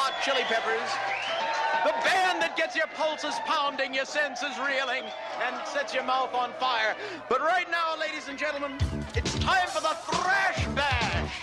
Hot Chili Peppers. The band that gets your pulses pounding, your senses reeling, and sets your mouth on fire. But right now, ladies and gentlemen, it's time for the Thrash Bash.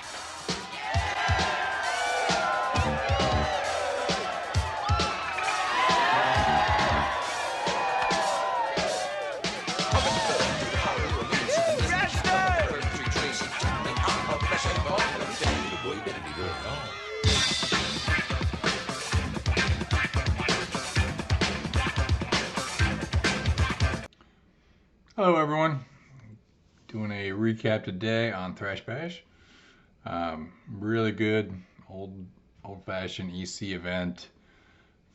Hello everyone, doing a recap today on Thrash Bash. Really good old-fashioned EC event,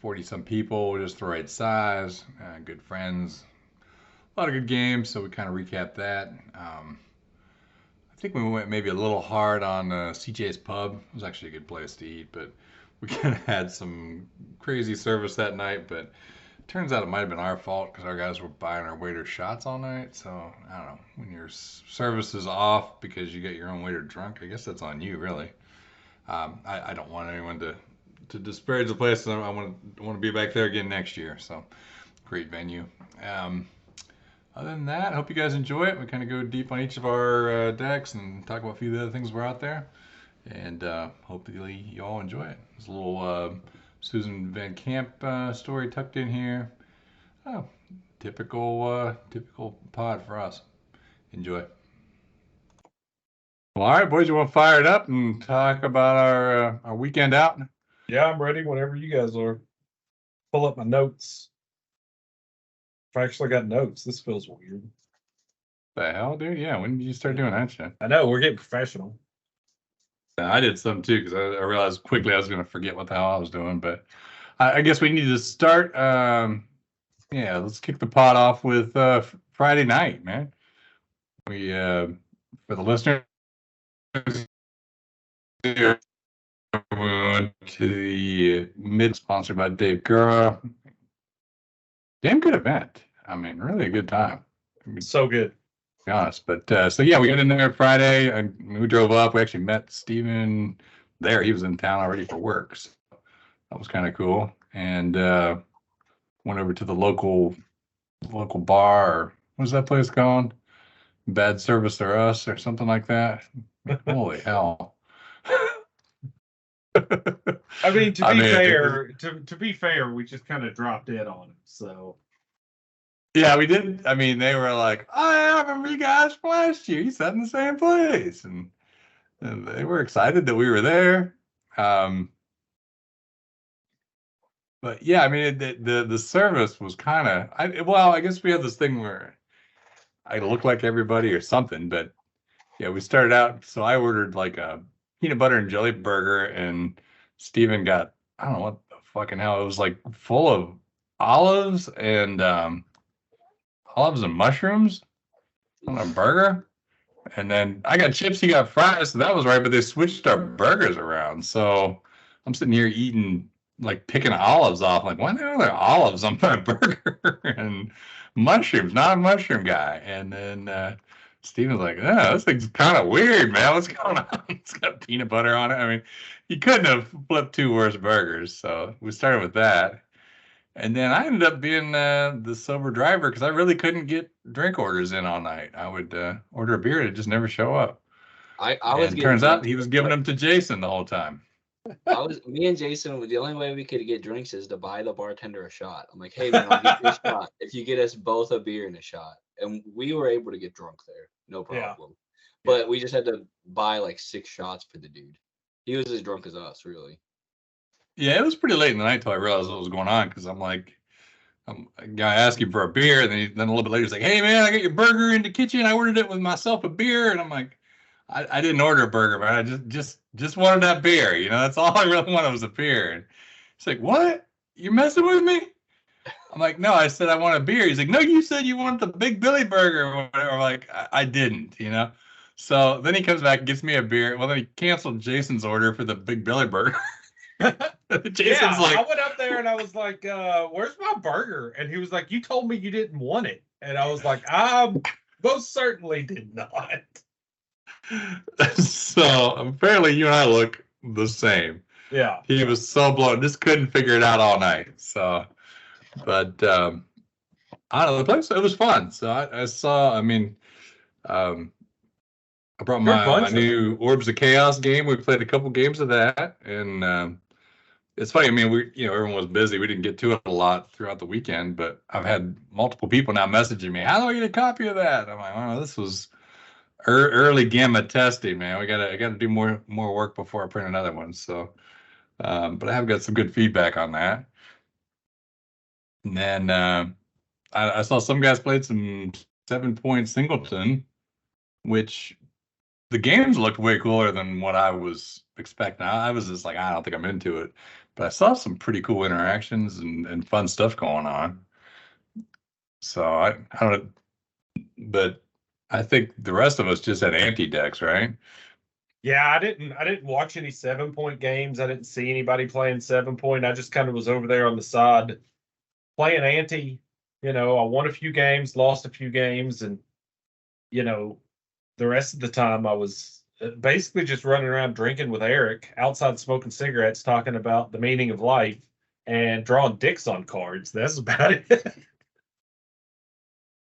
40-some people, just the right size, good friends, a lot of good games, so we kind of recapped that. I think we went maybe a little hard on CJ's Pub. It was actually a good place to eat, but we kind of had some crazy service that night, but turns out it might have been our fault because our guys were buying our waiter shots all night. So, I don't know, when your service is off because you get your own waiter drunk, I guess that's on you, really. I don't want anyone to disparage the place. I want to be back there again next year. So, great venue. Other than that, I hope you guys enjoy it. We kind of go deep on each of our decks and talk about a few of the other things we're out there. And hopefully you all enjoy it. There's a little Susan Van Camp story tucked in here. Oh, typical pod for us. Enjoy. Well, all right, boys, you want to fire it up and talk about our weekend out? Yeah, I'm ready whenever you guys are. Pull up my notes. I've actually got notes. This feels weird. The hell, dude? Yeah, when did you start doing that shit? I know, we're getting professional. I did some too because I realized quickly I was going to forget what the hell I was doing. But I guess we need to start. Yeah, let's kick the pot off with Friday night, man. We for the listeners, we went to the mid sponsored by Dave Gura. Damn good event. I mean, really a good time. So good. To be honest, but so yeah, we got in there Friday and we drove up. We actually met Steven there. He was in town already for work, so that was kind of cool. And went over to the local bar. Or, what was that place called? Bad Service or Us or something like that. Holy hell! I mean, to be fair, we just kind of dropped in on him. So yeah, we did. I mean, they were like, "I remember you guys from last year. You sat in the same place," and they were excited that we were there. But yeah, I mean, the service was kind of. I guess we had this thing where I look like everybody or something. But yeah, we started out. So I ordered like a peanut butter and jelly burger, and Steven got, I don't know what the fucking hell. It was like full of olives and mushrooms on a burger. And then I got chips, he got fries, so that was right, but they switched our burgers around. So I'm sitting here eating, like picking olives off, like, why are there olives on my burger? And mushrooms, not a mushroom guy. And then Steven's like, oh, this thing's kind of weird, man. What's going on? It's got peanut butter on it. I mean, you couldn't have flipped two worse burgers. So we started with that. And then I ended up being the sober driver because I really couldn't get drink orders in all night. I would order a beer and it just never show up. Turns out he was giving them to Jason the whole time. Me and Jason, the only way we could get drinks is to buy the bartender a shot. I'm like, hey man, I'll get you a shot if you get us both a beer and a shot. And we were able to get drunk there, no problem. Yeah. But we just had to buy like 6 shots for the dude. He was as drunk as us, really. Yeah, it was pretty late in the night till I realized what was going on because I'm like, a guy asking for a beer, and then a little bit later he's like, hey man, I got your burger in the kitchen. I ordered it with myself a beer, and I'm like, I didn't order a burger, man. I just wanted that beer. You know, that's all I really wanted was a beer. And he's like, what? You're messing with me? I'm like, no, I said I want a beer. He's like, no, you said you wanted the Big Billy burger or whatever. I'm like, I didn't, you know? So then he comes back and gets me a beer. Well, then he canceled Jason's order for the Big Billy burger. Jason's like, I went up there and I was like, where's my burger? And he was like, you told me you didn't want it. And I was like, I most certainly did not. So apparently you and I look the same. Yeah. He was so blown, just couldn't figure it out all night. So, but I don't know, the place, it was fun. So I saw, I mean, I brought my new Orbs of Chaos game. We played a couple games of that, and it's funny. I mean, everyone was busy. We didn't get to it a lot throughout the weekend, but I've had multiple people now messaging me, "How do I get a copy of that?" I'm like, "Oh, this was early gamma testing, man. I gotta do more work before I print another one." So, but I have got some good feedback on that. And then I saw some guys played some 7-point singleton, which the games looked way cooler than what I was expecting. I was just like, I don't think I'm into it. But I saw some pretty cool interactions and fun stuff going on. So I don't know, but I think the rest of us just had anti decks, right? Yeah, I didn't watch any 7-point games. I didn't see anybody playing 7-point. I just kind of was over there on the side playing ante. I won a few games, lost a few games, and the rest of the time I was basically just running around drinking with Eric, outside smoking cigarettes, talking about the meaning of life and drawing dicks on cards. That's about it.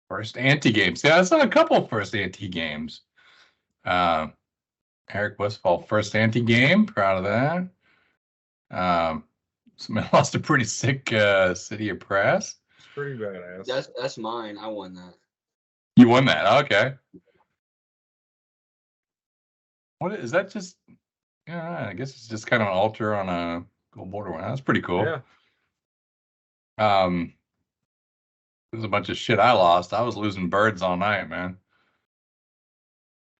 First anti games. Yeah, I saw a couple first anti games. Eric Westfall, first anti game. Proud of that. Somebody lost a pretty sick City of Press. It's pretty badass. That's mine. I won that. You won that. Okay. What is that? Just I guess it's just kind of an altar on a gold border one. That's pretty cool. Yeah. There's a bunch of shit I lost. I was losing birds all night, man.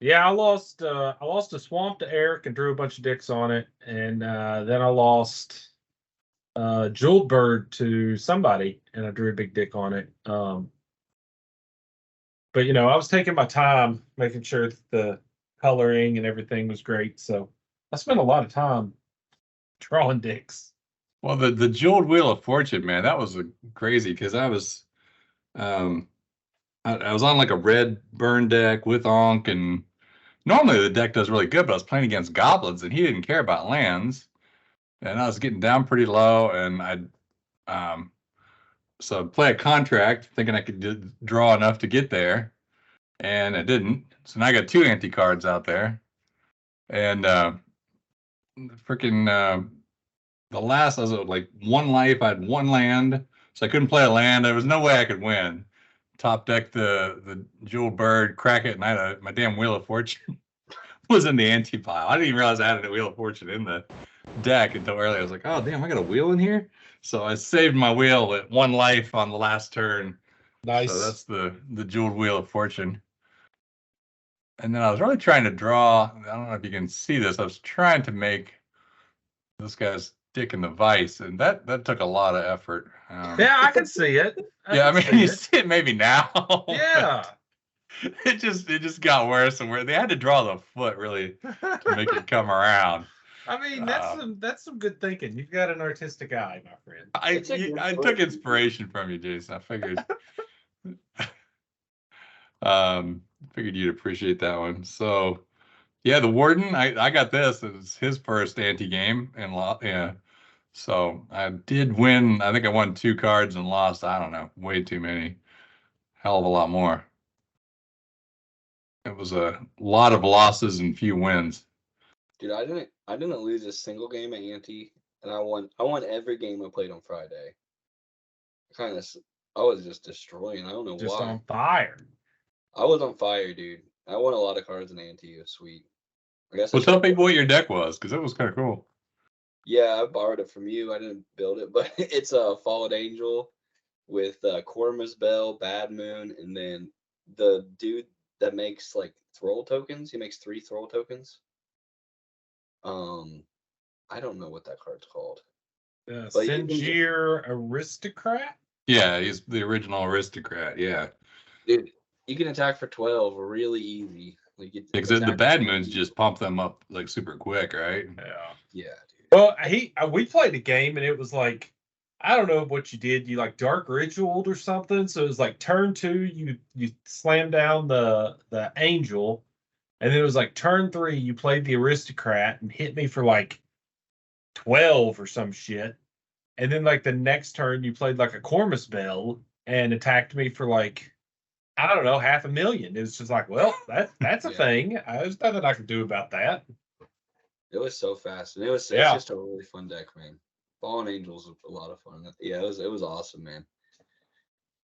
Yeah, I lost a swamp to Eric and drew a bunch of dicks on it, and then I lost jeweled bird to somebody, and I drew a big dick on it. But I was taking my time, making sure that the coloring and everything was great. So I spent a lot of time drawing dicks. Well, the jeweled wheel of fortune, man, that was crazy because I was I was on like a red burn deck with Onk, and normally the deck does really good, but I was playing against goblins and he didn't care about lands, and I was getting down pretty low, and so I'd play a contract thinking I could draw enough to get there, and I didn't. So now I got 2 anti cards out there, and freaking the last, I was at like 1 life. I had 1 land, so I couldn't play a land. There was no way I could win. Top deck the jeweled bird, crack it, and I had my damn wheel of fortune was in the anti pile. I didn't even realize I had a wheel of fortune in the deck until early. I was like, oh damn, I got a wheel in here. So I saved my wheel at 1 life on the last turn. Nice. So that's the jeweled wheel of fortune. And then I was really trying to draw. I don't know if you can see this. I was trying to make this guy's dick in the vice, and that took a lot of effort. Yeah, I can see it. I mean, you see it maybe now. Yeah. It just got worse and worse. They had to draw the foot really to make it come around. I mean, that's some good thinking. You've got an artistic eye, my friend. I took inspiration from you, Jason. I figured figured you'd appreciate that one. So yeah, the Warden, I got this. It's his first anti-game, and yeah. So I did win. I think I won 2 cards and lost, I don't know, way too many. Hell of a lot more. It was a lot of losses and few wins. Dude, I didn't lose a single game at ante, and I won every game I played on Friday. I was just destroying. I don't know why. Just on fire. I was on fire, dude. I won a lot of cards in ante. It was sweet. I guess. Well, tell people what your deck was, because it was kind of cool. Yeah, I borrowed it from you. I didn't build it, but it's a Fallen Angel with Korma's Bell, Bad Moon, and then the dude that makes like Thrall tokens. He makes 3 Thrall tokens. I don't know what that card's called. Sinjir Aristocrat? Yeah, he's the original aristocrat. Yeah. Dude, you can attack for 12 really easy. Like because the Bad Moons just pump them up like super quick, right? Yeah. Yeah, dude. Well, we played a game and it was like, I don't know what you did. You like Dark Ritualed or something. So it was like turn 2, you slam down the angel, and then it was like turn 3, you played the aristocrat and hit me for like 12 or some shit. And then like the next turn you played like a Cormus Bell and attacked me for like, I don't know, 500,000. It was just like, well, that's a thing. There's nothing I can do about that. It was so fast, and it's just a really fun deck, man. Fallen Angels was a lot of fun. Yeah, it was awesome, man.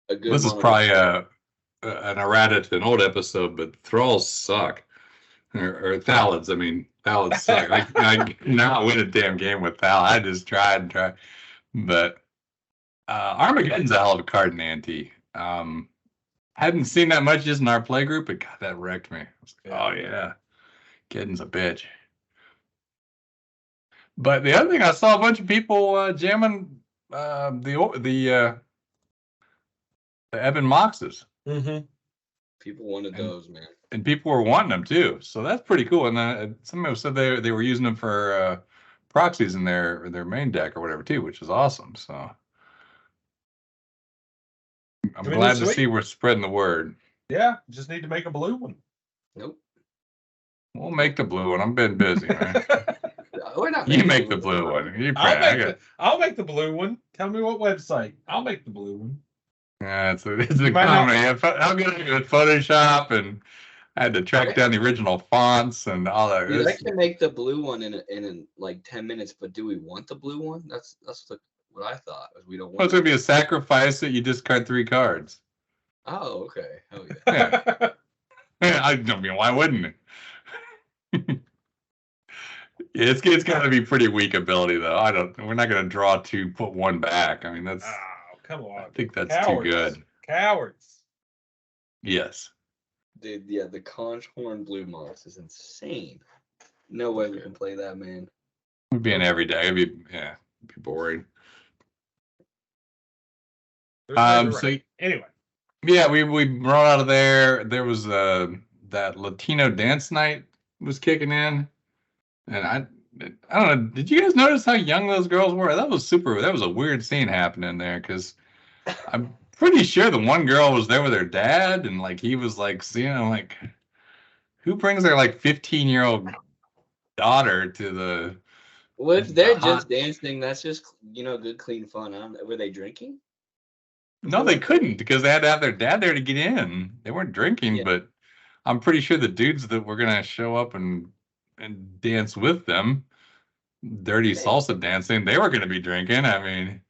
A good. This is probably an errata to an old episode, but Thralls suck. Or Thalids, I mean, Thalids suck. I cannot win a damn game with Thal. I just tried and tried. But Armageddon's a hell of a card in Ante. Hadn't seen that much just in our play group, but God, that wrecked me. Oh yeah, Geddon's a bitch. But the other thing, I saw a bunch of people jamming the Evan Moxes. Mm-hmm. People wanted those, man. And people were wanting them too, so that's pretty cool. And some said they were using them for proxies in their main deck or whatever too, which is awesome. So I'm glad to see we're spreading the word. Yeah, just need to make a blue one. Nope. We'll make the blue one. I've been busy, man. We're not. You make the blue one. I'll make the blue one. Tell me what website. I'll make the blue one. Yeah, it's a comedy. I'm good at Photoshop, and I had to track down the original fonts and all that. Dude, I can make the blue one in like 10 minutes, but do we want the blue one? That's what I thought. We don't want. Well, it's gonna be a sacrifice that you discard 3 cards. Oh, okay. Oh yeah. Yeah. I mean, why wouldn't it? It's got to be pretty weak ability though. We're not gonna draw 2, put 1 back. I mean, that's. Oh, come on. I think that's too good. Cowards. Yes. Dude, yeah, the Conch Horn Blue Moss is insane. No way we can play that, man. It'd be an everyday. It'd be boring. So anyway. Yeah, we brought out of there. There was that Latino dance night was kicking in. And I don't know. Did you guys notice how young those girls were? That was a weird scene happening there because I'm pretty sure the one girl was there with her dad, and like he was like seeing him like, who brings their like 15-year-old daughter to the? Well, if they're just dancing, that's just good clean fun. Were they drinking? No, they couldn't because they had to have their dad there to get in. They weren't drinking, but I'm pretty sure the dudes that were gonna show up and dance with them, dirty salsa dancing, they were going to be drinking. I mean,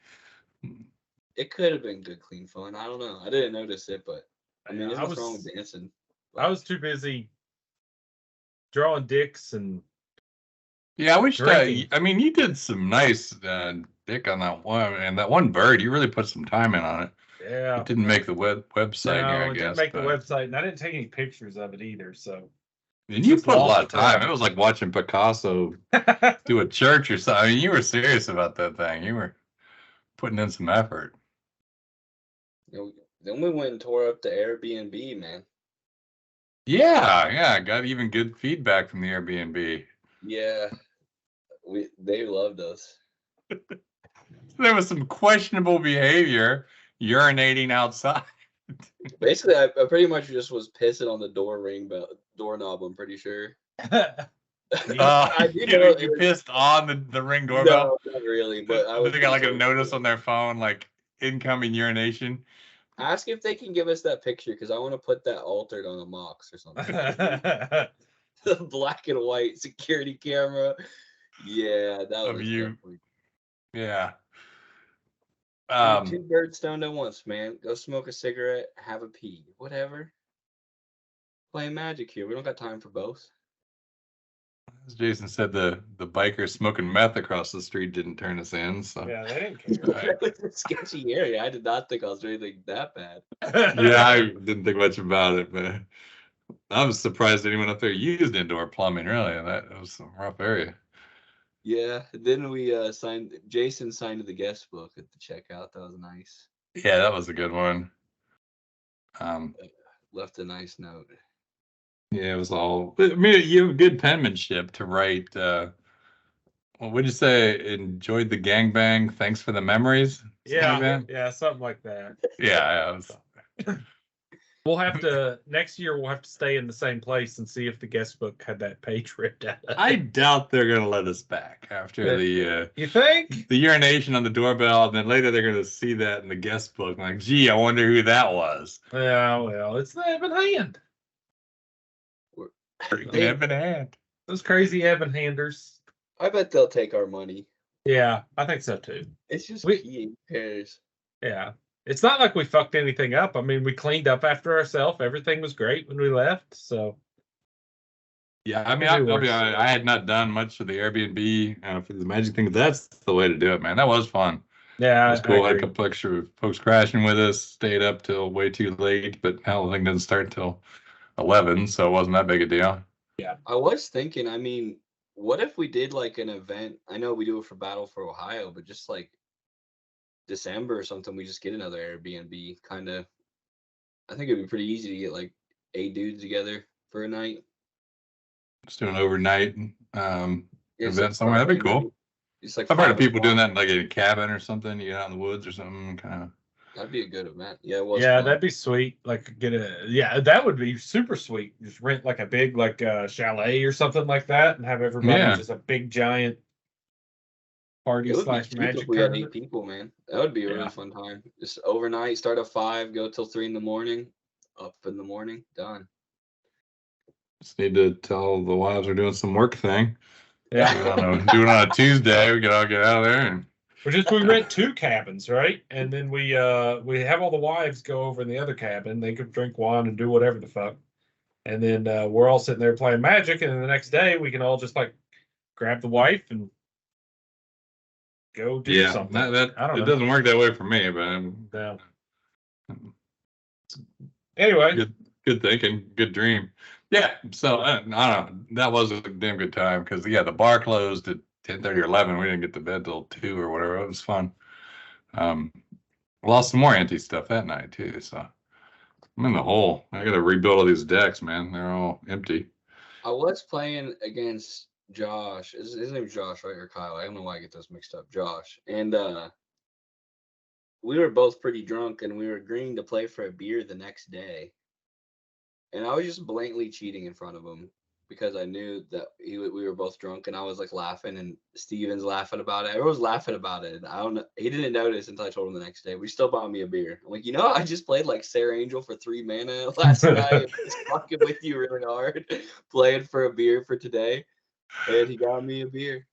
it could have been good, clean fun. I don't know. I didn't notice it, but I mean, there's nothing wrong with dancing. I was too busy drawing dicks and. Yeah, I wish I mean, you did some nice dick on that one, and that one bird, you really put some time in on it. Yeah. It didn't make the website here, I guess. It didn't make the website, and I didn't take any pictures of it either, so. And you put a lot of time. It was like watching Picasso do a church or something. I mean, you were serious about that thing. You were putting in some effort. Then we went and tore up the Airbnb, man. Yeah. I got even good feedback from the Airbnb. Yeah, they loved us. There was some questionable behavior, urinating outside. Basically, I pretty much just was pissing on the doorknob. I'm pretty sure. You pissed on the Ring doorbell? No, not really. But they got like a notice on their phone, like incoming urination. Ask if they can give us that picture because I want to put that altered on a Mox or something. The black and white security camera. Yeah, that was you. Definitely... Yeah. 2 birds stoned at once, man. Go smoke a cigarette, have a pee, whatever. Playing Magic here. We don't got time for both. As Jason said, the bikers smoking meth across the street didn't turn us in. So yeah, they didn't care. It was a sketchy area. I did not think I was doing anything that bad. Yeah, I didn't think much about it, but I was surprised anyone up there used indoor plumbing. Really, that was a rough area. Yeah, then we Jason signed the guest book at the checkout. That was nice. Yeah, that was a good one. Left a nice note. Yeah, it was all. I mean, you have good penmanship to write. What would you say? Enjoyed the gangbang. Thanks for the memories. Yeah, something like that. Yeah, We'll have to next year. We'll have to stay in the same place and see if the guest book had that page ripped out. I doubt they're gonna let us back after the You think? the urination on the doorbell, and then later they're gonna see that in the guest book. Like, gee, I wonder who that was. Yeah, well, it's the Evan Hand. Freaking Evan Hand. Those crazy Evan Handers. I bet they'll take our money. Yeah, I think so too. It's just We- peeing pairs. Yeah. It's not like we fucked anything up. I mean, we cleaned up after ourselves. Everything was great when we left. So Yeah, I mean, I'll be honest, I had not done much for the Airbnb for the Magic thing. But that's the way to do it, man. That was fun. yeah, It was cool. I had a couple extra folks crashing with us. Stayed up till way too late, but hell, the thing didn't start till 11, so it wasn't that big a deal. I was thinking, I mean, what if we did like an event? I know we do it for Battle for Ohio, but just like December or something, we just get another Airbnb kind of. I think it'd be pretty easy to get like 8 dudes together for a night. Just doing an overnight Yeah, it's event like somewhere. That'd be Friday cool. night. It's like I've heard of 5 people doing o'clock. that in like a cabin or something. You get out in the woods or something, kind of. That'd be a good event. Yeah, it was. Yeah, fun. that'd be sweet. Like that would be super sweet. Just rent like a big like chalet or something like that, and have everybody just a big giant party It would be slash cheap magic if we had 8 tournament. people, man. That would be a really Yeah. fun time. Just overnight, start at 5, go till 3 in the morning, up in the morning, done. Just need to tell the wives we're doing some work thing. Yeah, I don't know, do it on a Tuesday. We can all get out of there and. which is we rent 2 cabins, right? And then we have all the wives go over in the other cabin. They could drink wine and do whatever the fuck. And then we're all sitting there playing Magic, and then the next day we can all just like grab the wife and go do something. I don't know. It doesn't work that way for me, but Yeah. Anyway, good thinking, good dream. Yeah, so I don't know. That was a damn good time because the bar closed at 10:30 or 11. We didn't get to bed till 2 or whatever. It was fun. Lost some more anti stuff that night too. So I'm in the hole. I got to rebuild all these decks, man. They're all empty. I was playing against Josh. His name's Josh, right? Or Kyle. I don't know why I get those mixed up. Josh. And we were both pretty drunk, and we were agreeing to play for a beer the next day. And I was just blatantly cheating in front of him because I knew that we were both drunk, and I was like laughing, and Steven's laughing about it. Everyone's laughing about it. And I don't know. He didn't notice until I told him the next day. We still bought me a beer. I'm like, I just played like Sarah Angel for 3 mana last night. Just fucking with you really hard, playing for a beer for today. And he got me a beer.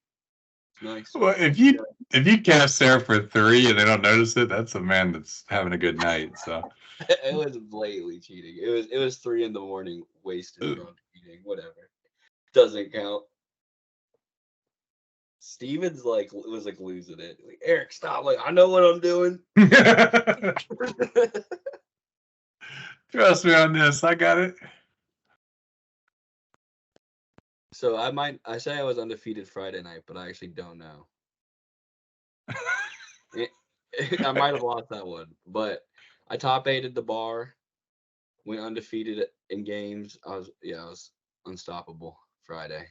It's nice. Well, if you cast Sarah for 3 and they don't notice it, that's a man that's having a good night. So It was blatantly cheating. It was 3 in the morning, wasted drunk cheating. Whatever. Doesn't count. Steven's was losing it. Like, Eric, stop. Like, I know what I'm doing. trust me on this. I got it. So I say I was undefeated Friday night, but I actually don't know. I might have lost that one, but I top 8'd the bar, went undefeated in games. I was unstoppable Friday.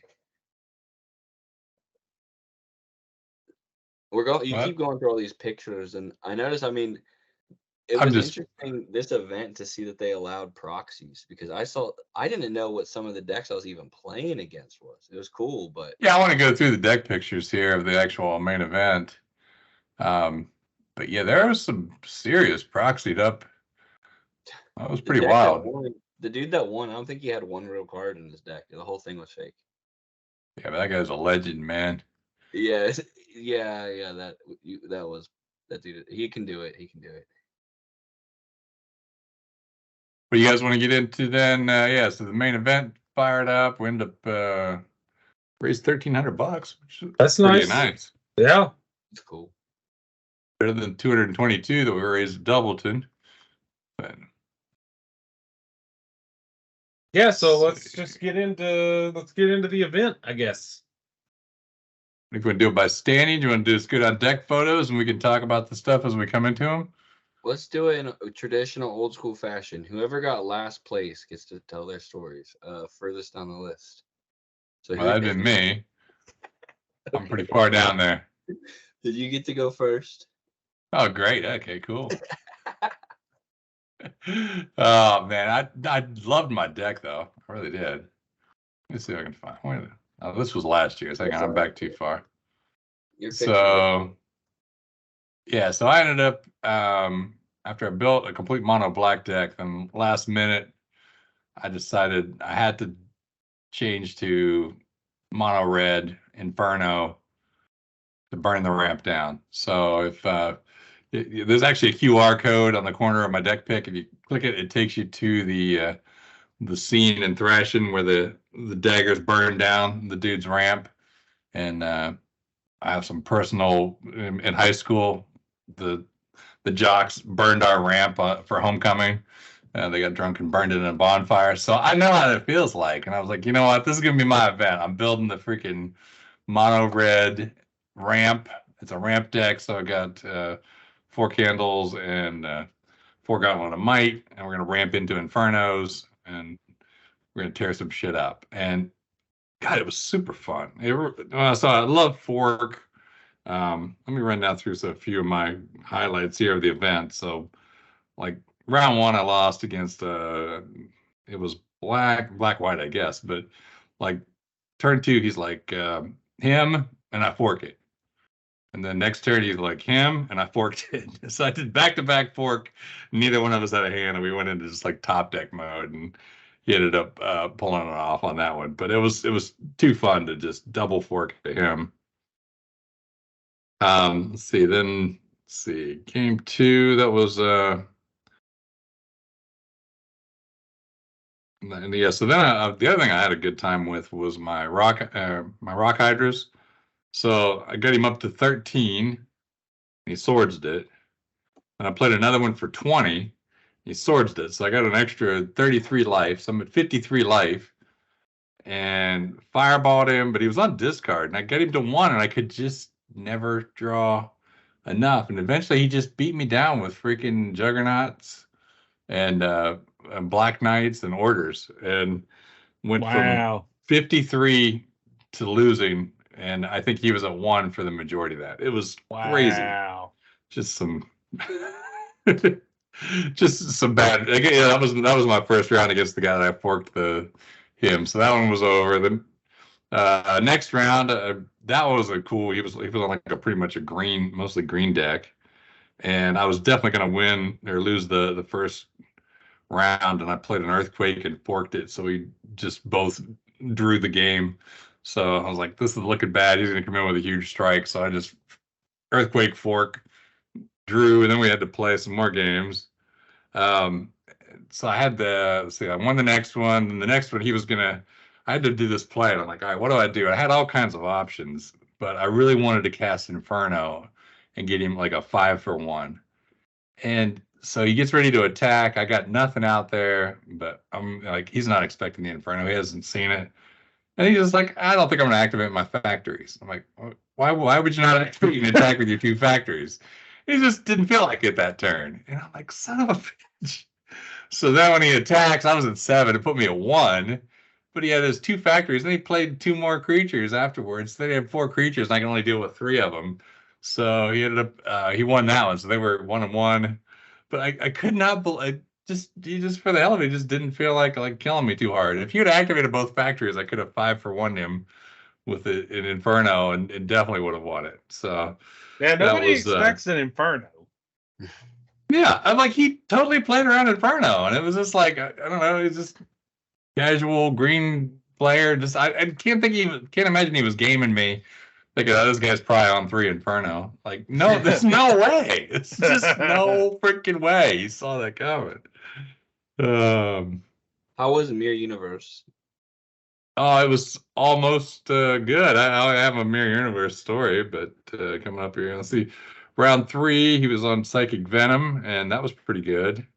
Keep going through all these pictures, and I noticed. I mean, it was interesting this event to see that they allowed proxies because I didn't know what some of the decks I was even playing against was. It was cool, but yeah, I want to go through the deck pictures here of the actual main event. But yeah, there was some serious proxied up. That was pretty wild. The dude that won, I don't think he had one real card in his deck. The whole thing was fake. Yeah, but that guy's a legend, man. Yeah. That was that dude. He can do it. What you guys want to get into then? So the main event fired up. We ended up raised $1,300, which is that's pretty nice. Yeah, it's cool. Better than 222 that we raised at Doubleton. But yeah, so let's get into the event, I guess. If we do it by standing, do you want to do this good on deck photos and we can talk about the stuff as we come into them? Let's do it in a traditional old school fashion. Whoever got last place gets to tell their stories furthest down the list. So that'd been me. I'm pretty far down there. Did you get to go first? Oh, great. Okay, cool. Oh man, I loved my deck though. I really did. Let's see if I can find. Oh, this was last year's. Hang on, I'm back too far. Your picture. So yeah, so I ended up after I built a complete mono black deck, then last minute I decided I had to change to mono red Inferno to burn the ramp down. So if there's actually a QR code on the corner of my deck pick, if you click it, it takes you to the scene in Thrashing where the daggers burn down the dude's ramp. And I have some personal in high school. The jocks burned our ramp for homecoming. They got drunk and burned it in a bonfire. So I know how it feels like. And I was like, you know what? This is going to be my event. I'm building the freaking mono red ramp. It's a ramp deck. So I got 4 candles and 4 Gauntlet of Might. And we're going to ramp into Infernos. And we're going to tear some shit up. And God, it was super fun. So I love Fork. Let me run down through a few of my highlights here of the event. So, like round 1, I lost against it was black white, I guess, but like turn 2, he's like him, and I fork it, and then next turn he's like him, and I forked it. So I did back-to-back fork. Neither one of us had a hand, and we went into just like top deck mode, and he ended up pulling it off on that one. But it was too fun to just double fork to him. Let's see, game 2, that was and yeah, so then the other thing I had a good time with was my rock hydras. So I got him up to 13. He swordsed it. And I played another one for 20. He swordsed it. So I got an extra 33 life. So I'm at 53 life. And fireballed him, but he was on discard. And I got him to 1, and I could just never draw enough. And eventually he just beat me down with freaking juggernauts and black knights and orders, and went from 53 to losing. And I think he was at 1 for the majority of that. It was crazy. Just some just some bad. Yeah, that was my first round against the guy that I forked him. So that one was over. Then next round, that was a cool. He was on like pretty much a green, mostly green deck, and I was definitely going to win or lose the first round. And I played an earthquake and forked it, so we just both drew the game. So I was like, this is looking bad. He's going to come in with a huge strike. So I just earthquake, fork, drew, and then we had to play some more games. So I had I won the next one, and the next one I had to do this play, and I'm like, all right, what do I do? I had all kinds of options, but I really wanted to cast Inferno and get him like a 5 for 1. And so he gets ready to attack. I got nothing out there, but I'm like, he's not expecting the Inferno. He hasn't seen it. And he's just like, I don't think I'm going to activate my factories. I'm like, why would you not activate an attack with your 2 factories? He just didn't feel like it that turn. And I'm like, son of a bitch. So then when he attacks, I was at 7. It put me at 1. But he had his 2 factories. Then he played 2 more creatures afterwards. Then he had 4 creatures, and I can only deal with 3 of them. So he ended up, he won that one. So they were 1-1. But I could not believe, he just for the hell of it, just didn't feel like killing me too hard. If he had activated both factories, I could have 5 for 1 him with an Inferno, and it definitely would have won it. So yeah, nobody expects an Inferno. Yeah, I'm like, he totally played around Inferno, and it was just like, I don't know, he's just casual green player. Just I can't imagine he was gaming me. Thinking, oh, this guy's probably on 3 Inferno. Like, no, there's no way. It's just no freaking way. He saw that coming. How was Mirror Universe? Oh, it was almost good. I have a Mirror Universe story, but coming up here, let's see. Round 3, he was on Psychic Venom, and that was pretty good.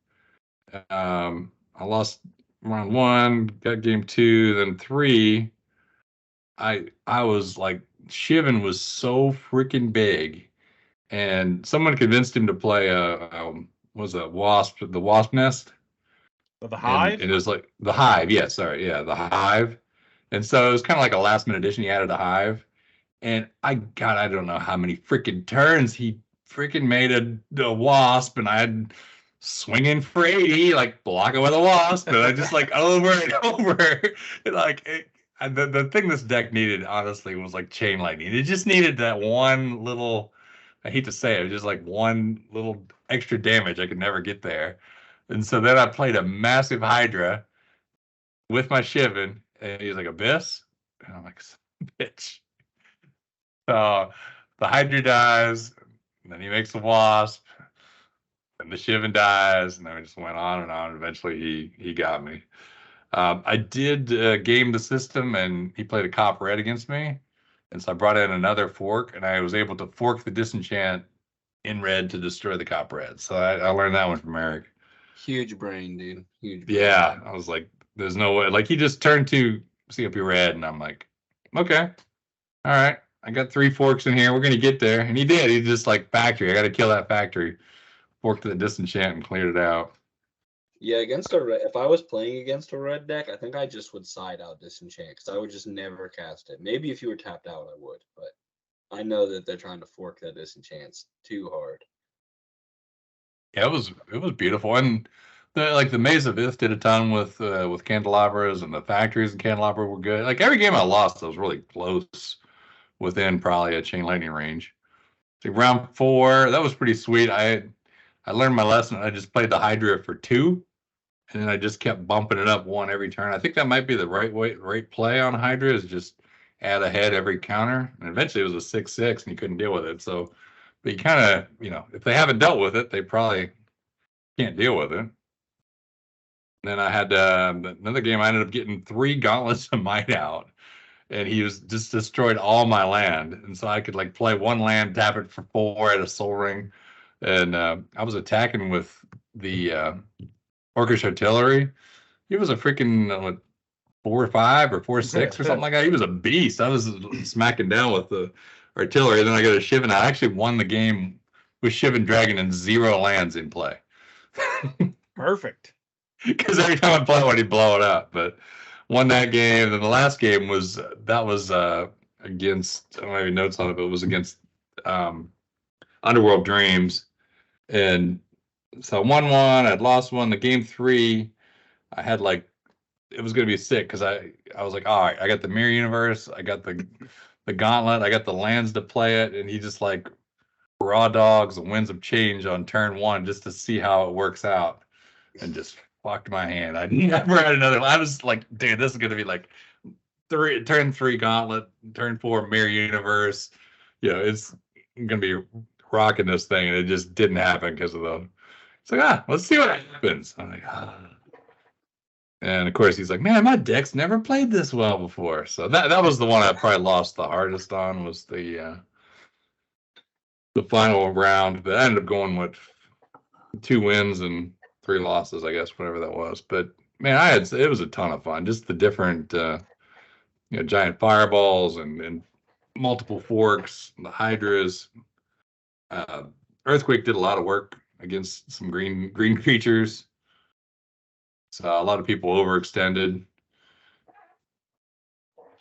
I lost round 1, got game 2, then 3. I was like, Shivan was so freaking big, and someone convinced him to play the wasp nest. The Hive? And it was like the Hive, the Hive. And so it was kind of like a last minute addition. He added a Hive, and I don't know how many freaking turns he freaking made a wasp, and I had swinging for 80, like blocking with a wasp, and I just like over and over. And, like the thing this deck needed, honestly, was like chain lightning. It just needed that one little. I hate to say it, just like one little extra damage I could never get there. And so then I played a massive Hydra with my Shivan, and he's like, Abyss? And I'm like, bitch. So the Hydra dies, and then he makes a Wasp, and the Shivan dies, and then we just went on and on. Eventually, he got me. I did game the system, and he played a Cop Red against me, and so I brought in another fork, and I was able to fork the Disenchant in red to destroy the Cop Red. So I learned that one from Eric. Huge brain, dude. Huge brain. Yeah, I was like, there's no way. Like, he just turned to COP red, and I'm like, okay, all right. I got 3 forks in here. We're gonna get there, and he did. He just like factory. I got to kill that factory. Forked the Disenchant and cleared it out. Yeah, against a red. If I was playing against a red deck, I think I just would side out Disenchant because I would just never cast it. Maybe if you were tapped out, I would, but I know that they're trying to fork that Disenchant too hard. Yeah, it was beautiful, and the Maze of Ith did a ton with candelabras, and the factories and candelabra were good. Like every game I lost, I was really close, within probably a chain lightning range. Like round 4, that was pretty sweet. I learned my lesson. I just played the Hydra for 2, and then I just kept bumping it up 1 every turn. I think that might be the right play on Hydra, is just add a head every counter, and eventually it was a 6/6, and you couldn't deal with it. So. But you kind of, if they haven't dealt with it, they probably can't deal with it. And then I had another game. I ended up getting 3 gauntlets of might out, and he was just destroyed all my land. And so I could like play 1 land, tap it for 4 at a Soul Ring, and I was attacking with the Orcish Artillery. He was a freaking 4/5 or 4/6 or something like that. He was a beast. I was smacking down with the artillery. Then I got a Shivan. I actually won the game with Shivan Dragon and 0 lands in play. Perfect. Because every time I play one, he'd blow it up. But won that game. Then the last game was against, I don't have any notes on it, but it was against Underworld Dreams. And so I won 1. I'd lost 1. The game 3, I had like, it was going to be sick because I was like, all right, I got the Mirror Universe. I got the Gauntlet. I got the lands to play it. And he just like raw dogs the Winds of Change on turn 1 just to see how it works out. And just fucked my hand. I never had another. I was like, dude, this is going to be like turn 3 Gauntlet, turn 4 Mirror Universe. It's going to be rocking this thing. And it just didn't happen because of the. It's like, let's see what happens. I'm like, And of course, he's like, man, my deck's never played this well before. So that was the one I probably lost the hardest on, was the final round. But I ended up going with 2 wins and 3 losses, I guess, whatever that was. But man, it was a ton of fun. Just the different, giant fireballs and multiple forks, the Hydras. Earthquake did a lot of work against some green creatures. So a lot of people overextended.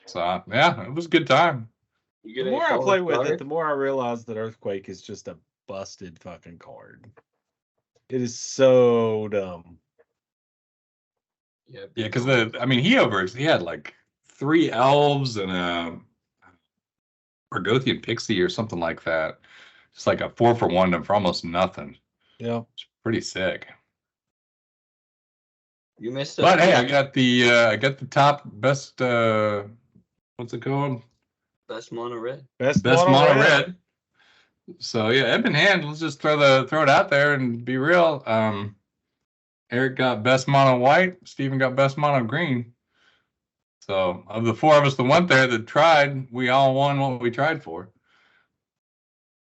So yeah, it was a good time. The more I play with it, the more I realize that Earthquake is just a busted fucking card. It is so dumb. Yeah, because he had like 3 elves and a Argothian Pixie or something like that. Just like a 4-for-1 for almost nothing. Yeah, it's pretty sick. You missed it. But hey, I got the top best. What's it called? Best mono red. Best mono red. So yeah, Edmund Hand. Let's just throw it out there and be real. Eric got best mono white. Steven got best mono green. So of the 4 of us that went there that tried, we all won what we tried for.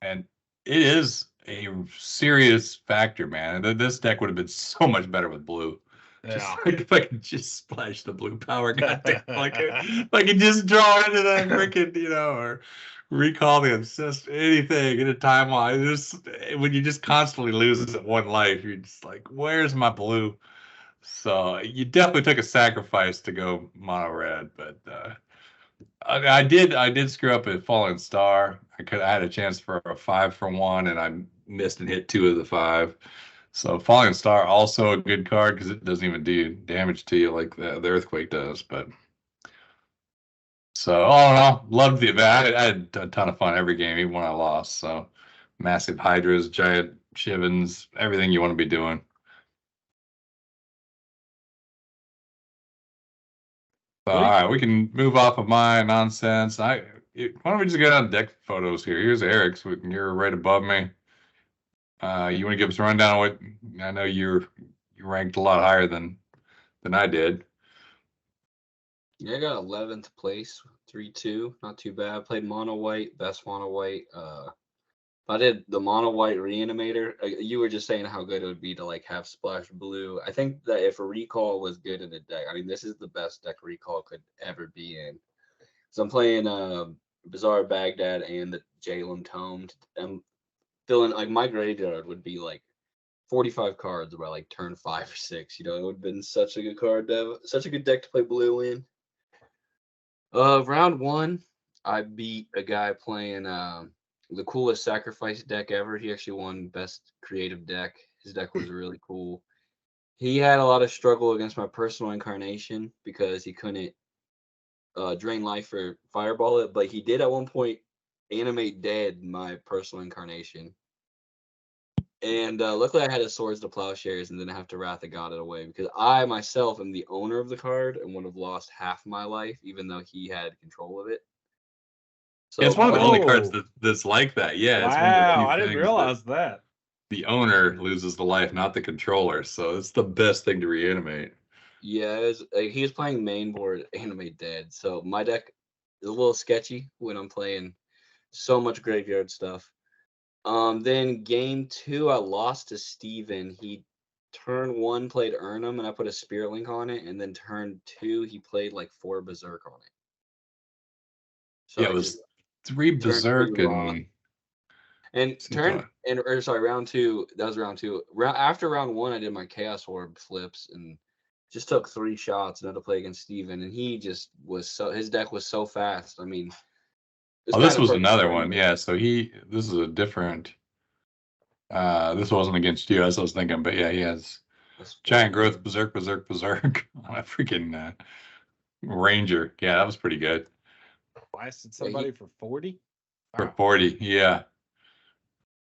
And it is a serious factor, man. This deck would have been so much better with blue. Yeah. If I could just splash the blue power, goddamn, like I could just draw into that freaking, or recall the assist, anything in a timeline. When you just constantly lose at 1 life, you're just like, where's my blue? So you definitely took a sacrifice to go mono red, but I did screw up at Fallen Star. I had a chance for a 5-for-1, and I missed and hit 2 of the 5. So Falling Star, also a good card because it doesn't even do damage to you like the Earthquake does. But so all in all, loved the event. I had a ton of fun every game, even when I lost. So massive Hydras, giant Shivens, everything you want to be doing. So, all right, we can move off of my nonsense. Why don't we just get on deck photos here? Here's Eric's. You're right above me. You want to give us a rundown of what? I know you ranked a lot higher than I did. Yeah, I got 11th place, 3-2, not too bad. Played mono white, best mono white. I did the mono white reanimator. You were just saying how good it would be to like have splash blue. I think that if a recall was good in the deck, I mean, this is the best deck recall could ever be in. So I'm playing Bizarre Baghdad and the Jalen Tome. I'm feeling like my graveyard would be like 45 cards by like turn 5 or 6. You know, it would have been such a good card to have, such a good deck to play blue in. Round 1, I beat a guy playing the coolest sacrifice deck ever. He actually won best creative deck. His deck was really cool. He had a lot of struggle against my personal incarnation because he couldn't drain life or fireball it, but he did at one point animate dead my personal incarnation. And luckily I had his Swords to Plowshares and didn't have to Wrath of God it away because I myself am the owner of the card and would have lost half my life even though he had control of it. So, yeah, it's one of the only cards that's like that. Yeah, it's one of the few I didn't realize that. The owner loses the life, not the controller. So it's the best thing to reanimate. Yeah, he was playing main board animate dead. So my deck is a little sketchy when I'm playing so much graveyard stuff. Then game 2, I lost to Steven. He turn 1 played Urnum and I put a Spirit Link on it, and then turn 2 he played like 4 Berserk on it. So yeah, it was 3 Berserk and round 2. That was round 2. After round 1, I did my Chaos Orb flips and just took 3 shots and had to play against Steven, and he just was his deck was so fast. I mean, this was another one. Yeah, so this is a different. This wasn't against you, as I was thinking, but yeah, he has giant growth, berserk on a freaking ranger. Yeah, that was pretty good. Blasted somebody for 40. For 40, yeah.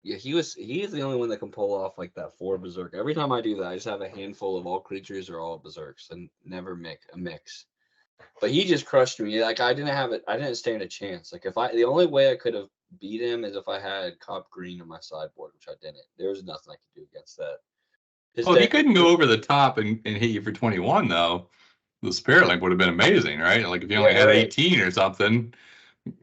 Yeah, he is the only one that can pull off like that 4 berserk. Every time I do that, I just have a handful of all creatures or all berserks and never a mix. But he just crushed me. Like I didn't stand a chance. Like the only way I could have beat him is if I had Cop Green on my sideboard, which I didn't. There was nothing I could do against that. If he couldn't go over the top and hit you for 21 though, the Spirit Link would have been amazing, right? Like if you only had 18 or something.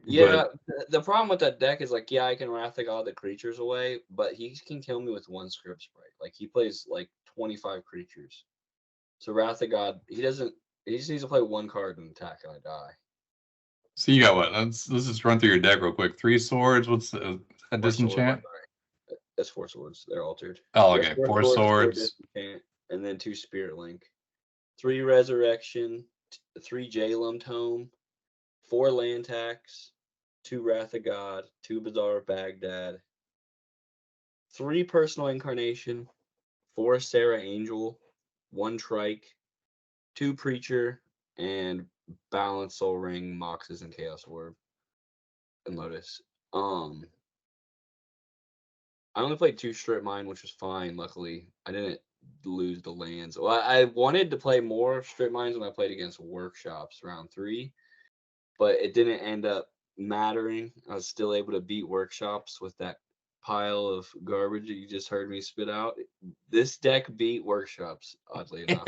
Yeah, the problem with that deck is like, yeah, I can Wrath of God the creatures away, but he can kill me with 1 Script Sprite. Like he plays like 25 creatures. So Wrath of God, he just needs to play 1 card and attack and I die. So you got what? Let's just run through your deck real quick. 3 swords. What's a disenchant? That's 4 swords. They're altered. Oh, okay. 4 swords. And then 2 Spirit Link. 3 Resurrection. 3 Jalum Tome. 4 land tax. 2 Wrath of God. 2 Bizarre Baghdad. 3 Personal Incarnation. 4 Sarah Angel. 1 Trike. 2 Preacher. And Balance Soul Ring, Moxes, and Chaos Orb. And Lotus. I only played 2 Strip Mine, which was fine. Luckily, I didn't lose the lands. Well, I wanted to play more Strip Mines when I played against Workshops round 3, but it didn't end up mattering. I was still able to beat Workshops with that pile of garbage that you just heard me spit out. This deck beat Workshops, oddly enough.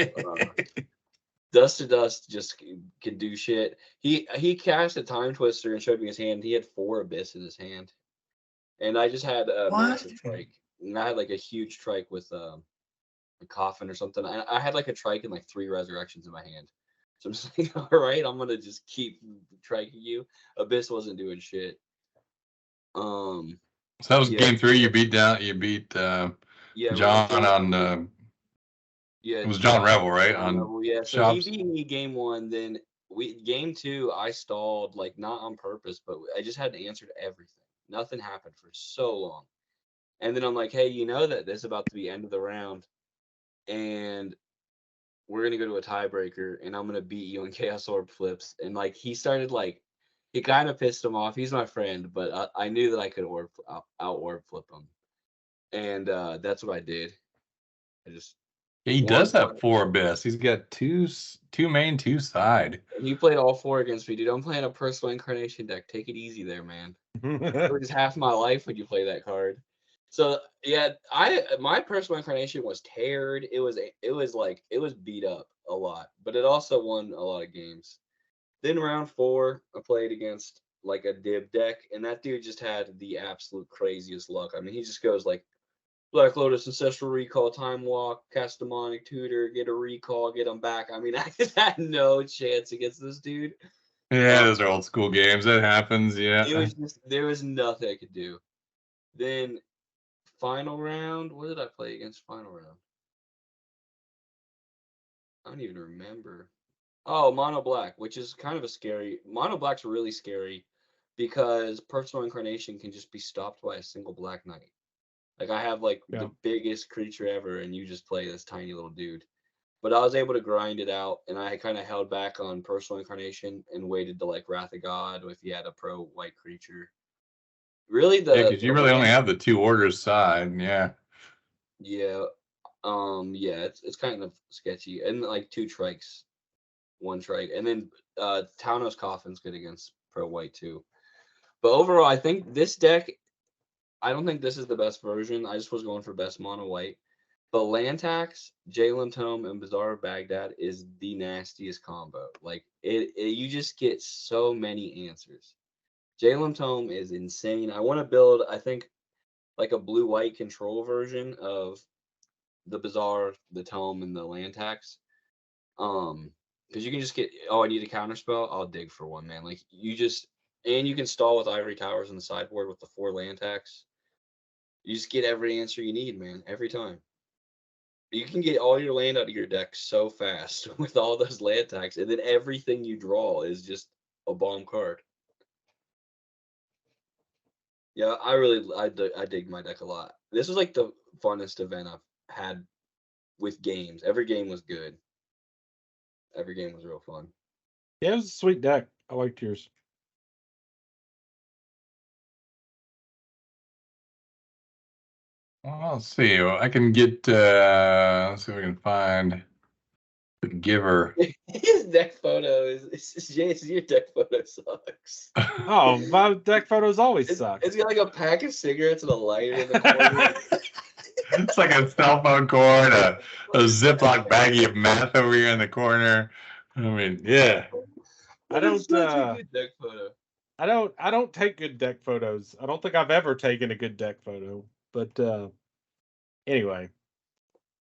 Dust to Dust just can do shit. He cast a Time Twister and showed me his hand. He had 4 Abyss in his hand. And I just had a massive trike. And I had like a huge trike with a coffin or something. I had like a trike and like 3 resurrections in my hand. So I'm just like, all right, I'm gonna just keep triking you. Abyss wasn't doing shit. So that was game 3. You beat John on it was John Revel, right? Revel, yeah. So Shops. He beat me game 1. Then game 2, I stalled, like not on purpose, but I just had to answer to everything. Nothing happened for so long. And then I'm like, hey, you know that this is about to be end of the round, and we're gonna go to a tiebreaker, and I'm gonna beat you in Chaos Orb flips. And like he started like, it kind of pissed him off. He's my friend, but I knew that I could out orb flip him, and that's what I did. I just He does have 4 abyss. He's got two main, 2 side. You played all 4 against me, dude. I'm playing a personal incarnation deck. Take it easy there, man. It was half my life when you play that card. So yeah, my personal incarnation was teared. It was beat up a lot, but it also won a lot of games. Then round 4, I played against like a dib deck, and that dude just had the absolute craziest luck. I mean, he just goes like Black Lotus, Ancestral Recall, Time Walk, cast Demonic Tutor, get a recall, get him back. I mean, I had no chance against this dude. Yeah, those are old school games. That happens, yeah. It was just, there was nothing I could do. Then final round, what did I play against final round? I don't even remember. Oh, Mono Black, which is kind of a scary. Mono Black's really scary because Personal Incarnation can just be stopped by a single Black Knight. Like I have like the biggest creature ever, and you just play this tiny little dude. But I was able to grind it out, and I kind of held back on Personal Incarnation and waited to like Wrath of God if you had a pro white creature. Really, because you really only have the 2 orders side, yeah. Yeah, it's kind of sketchy, and like 2 trikes, 1 trike, and then Taunos Coffin's good against pro white too. But overall, I think this deck. I don't think this is the best version. I just was going for best mono white. But Land Tax, Jalen Tome, and Bazaar of Baghdad is the nastiest combo. Like you just get so many answers. Jalen Tome is insane. I want to build, I think, like a blue-white control version of the Bazaar, the Tome, and the Land Tax. Because you can just get, I need a counterspell. I'll dig for one, man. Like and you can stall with Ivory Towers on the sideboard with the 4 Land Tax. You just get every answer you need, man, every time. You can get all your land out of your deck so fast with all those land tags, and then everything you draw is just a bomb card. Yeah, I dig my deck a lot. This was like the funnest event I've had with games. Every game was good. Every game was real fun. Yeah, it was a sweet deck. I liked yours. Well, let's see. I can get. Let's see if I can find the giver. His deck photo is Jason. Your deck photo sucks. Oh, my deck photos always suck. It's got like a pack of cigarettes and a lighter in the corner. It's like a cell phone cord, a Ziploc baggie of meth over here in the corner. I mean, yeah. I don't. Good deck photo. I don't take good deck photos. I don't think I've ever taken a good deck photo. But anyway,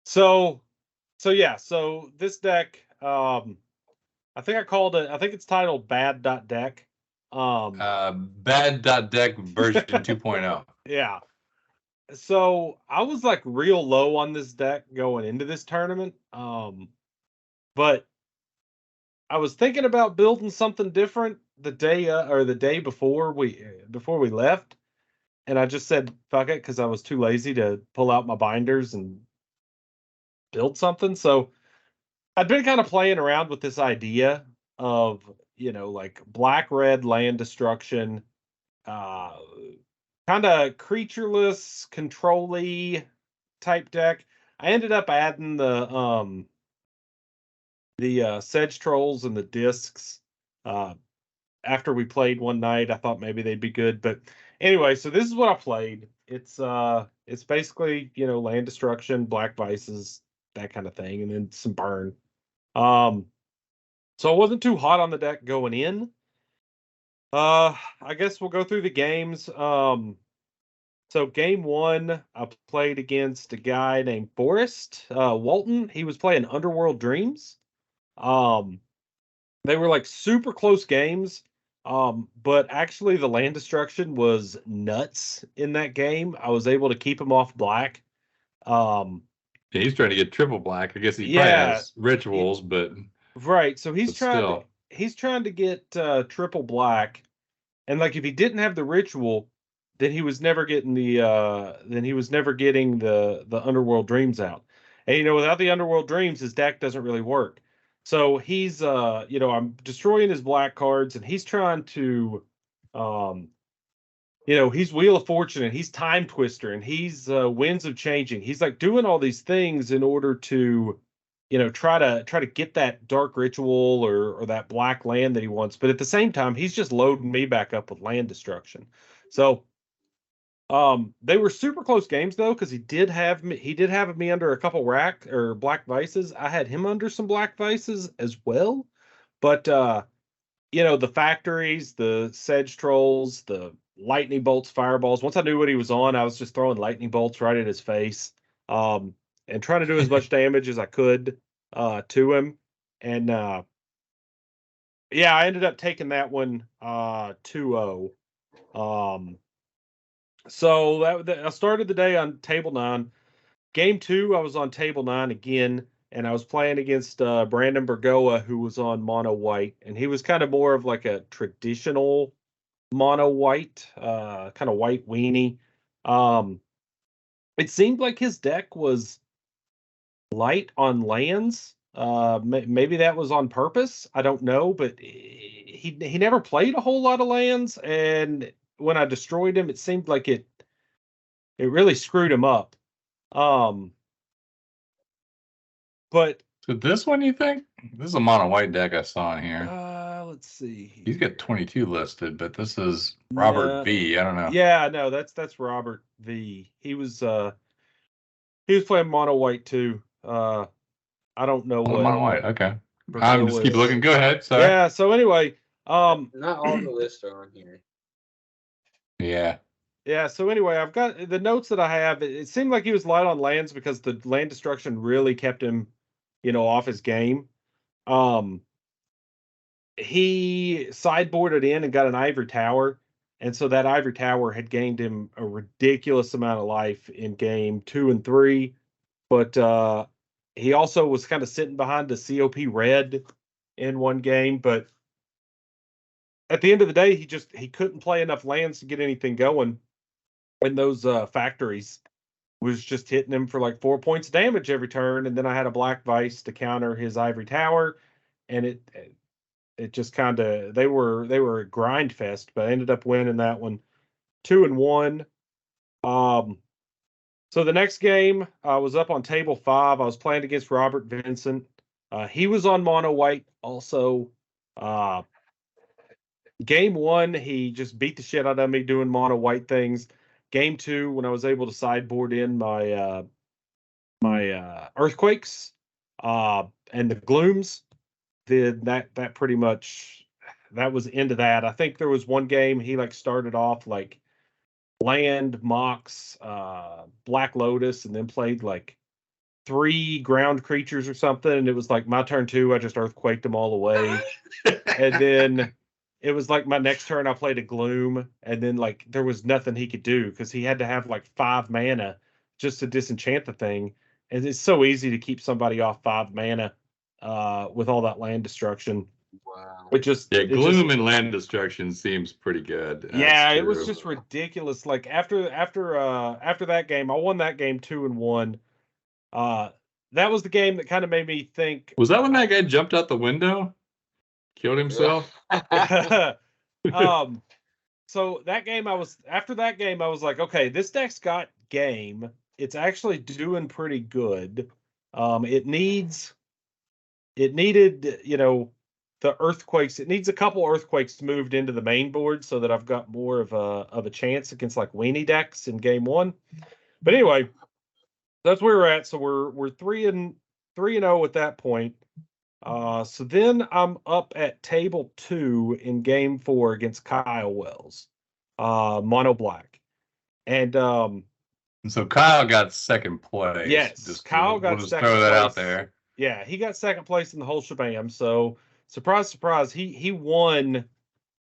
so this deck, I think I called it. I think it's titled Bad.Deck. Bad.Deck version 2.0. Yeah. So I was like real low on this deck going into this tournament. But I was thinking about building something different the day before we left. And I just said, fuck it, because I was too lazy to pull out my binders and build something. So I'd been kind of playing around with this idea of, like black-red land destruction, kind of creatureless, control-y type deck. I ended up adding the Sedge Trolls and the Discs. After we played one night, I thought maybe they'd be good, but anyway, so this is what I played. It's basically, land destruction, black vices, that kind of thing, and then some burn. So I wasn't too hot on the deck going in. I guess we'll go through the games. So game 1, I played against a guy named Forrest Walton. He was playing Underworld Dreams. They were like super close games. But actually the land destruction was nuts in that game. I was able to keep him off black. He's trying to get triple black. I guess he probably has rituals, but right. So he's trying to get triple black. And like if he didn't have the ritual, then he was never getting the Underworld Dreams out. And without the Underworld Dreams, his deck doesn't really work. So he's I'm destroying his black cards, and he's trying to he's Wheel of Fortune, and he's Time Twister, and he's Winds of Changing. He's like doing all these things in order to try to get that Dark Ritual or that black land that he wants. But at the same time, he's just loading me back up with land destruction. So they were super close games though, because he did have me under a couple rack or black vices. I had him under some black vices as well. But the factories, the sedge trolls, the lightning bolts, fireballs. Once I knew what he was on, I was just throwing lightning bolts right at his face. And trying to do as much damage as I could to him. And I ended up taking that one 2-0. So I started the day on table 9. Game 2, I was on table 9 again, and I was playing against Brandon Bergoa, who was on mono white, and he was kind of more of like a traditional mono white, kind of white weenie. It seemed like his deck was light on lands. Maybe that was on purpose. I don't know, but he never played a whole lot of lands, and when I destroyed him, it seemed like it really screwed him up. But so this one, you think? This is a mono white deck I saw in here. Let's see. He's got 22 listed, but this is Robert V. I don't know. Yeah, no, that's Robert V. He was playing mono white too. I don't know what mono white. Okay. Bergoa I'm just keep looking. Go ahead. Sorry. Yeah. So anyway, not all the lists are on here. Yeah. Yeah. So anyway, I've got the notes that I have. It seemed like he was light on lands because the land destruction really kept him, off his game. He sideboarded in and got an ivory tower, and so that ivory tower had gained him a ridiculous amount of life in game 2 and 3. But he also was kind of sitting behind the COP red in one game. But at the end of the day, he couldn't play enough lands to get anything going. And those factories was just hitting him for like 4 points of damage every turn. And then I had a black vice to counter his ivory tower, and it just kind of they were a grind fest. But I ended up winning that one 2-1. So the next game, I was up on table 5. I was playing against Robert Vincent. He was on mono white also. Game 1, he just beat the shit out of me doing mono white things. Game 2, when I was able to sideboard in my earthquakes and the glooms, that pretty much that was into that. I think there was one game he started off like land, Mox, Black Lotus, and then played 3 ground creatures or something. And it was like my turn 2, I just earthquaked them all away. And then it was like my next turn, I played a Gloom. And then there was nothing he could do because he had to have 5 mana just to disenchant the thing. And it's so easy to keep somebody off 5 mana with all that land destruction. Wow. Gloom and land destruction seems pretty good. Yeah, it was just ridiculous. After that game, I won that game 2-1. That was the game that kind of made me think. Was that when that guy jumped out the window, killed himself? So that game, after that game, I was like, okay, this deck's got game. It's actually doing pretty good. It needed, the earthquakes. It needs a couple earthquakes moved into the main board so that I've got more of a chance against weenie decks in game 1. But anyway, that's where we're at. So we're 3-0 at that point. So then I'm up at table 2 in game 4 against Kyle Wells, mono black, and so Kyle got second place. Yes, Kyle got second place. Throw that out there. Yeah, he got second place in the whole shebang. So surprise, surprise, he won.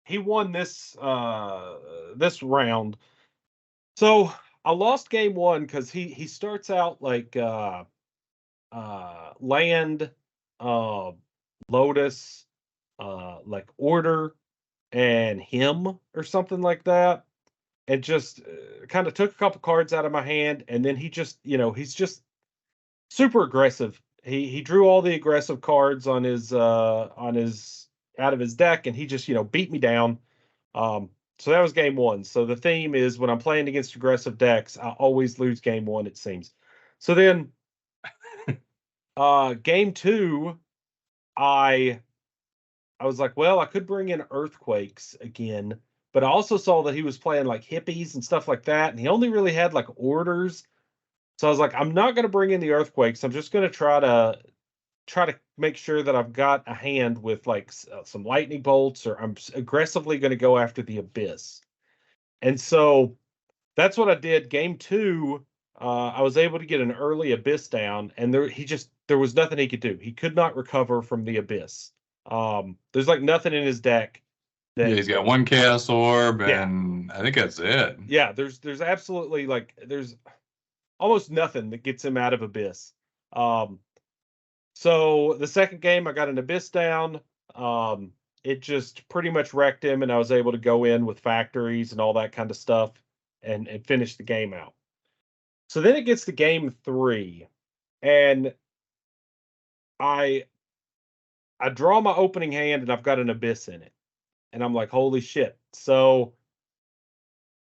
He won this round. So I lost game 1 because he starts out land, Lotus, Order, and him or something like that. and just kind of took a couple cards out of my hand, and then he just, he's just super aggressive. He drew all the aggressive cards on his out of his deck, and he just beat me down. So that was game one. So the theme is when I'm playing against aggressive decks, I always lose game one, it seems. So then game two, I was like, well, I could bring in Earthquakes again, but I also saw that he was playing like hippies and stuff like that, and he only really had like orders. So I was like, I'm not going to bring in the Earthquakes. I'm just going to try to make sure that I've got a hand with like some lightning bolts, or I'm aggressively going to go after the Abyss. And so that's what I did. Game two, I was able to get an early Abyss down, and there was nothing he could do. He could not recover from the Abyss. There's like nothing in his deck. Yeah, he's got one Chaos Orb, Yeah. and I think that's it. Yeah, there's absolutely there's almost nothing that gets him out of Abyss. So the second game, I got an Abyss down. It just pretty much wrecked him, and I was able to go in with factories and all that kind of stuff and finish the game out. So then it gets to game three, and I draw my opening hand, and I've got an Abyss in it. And I'm like, holy shit. So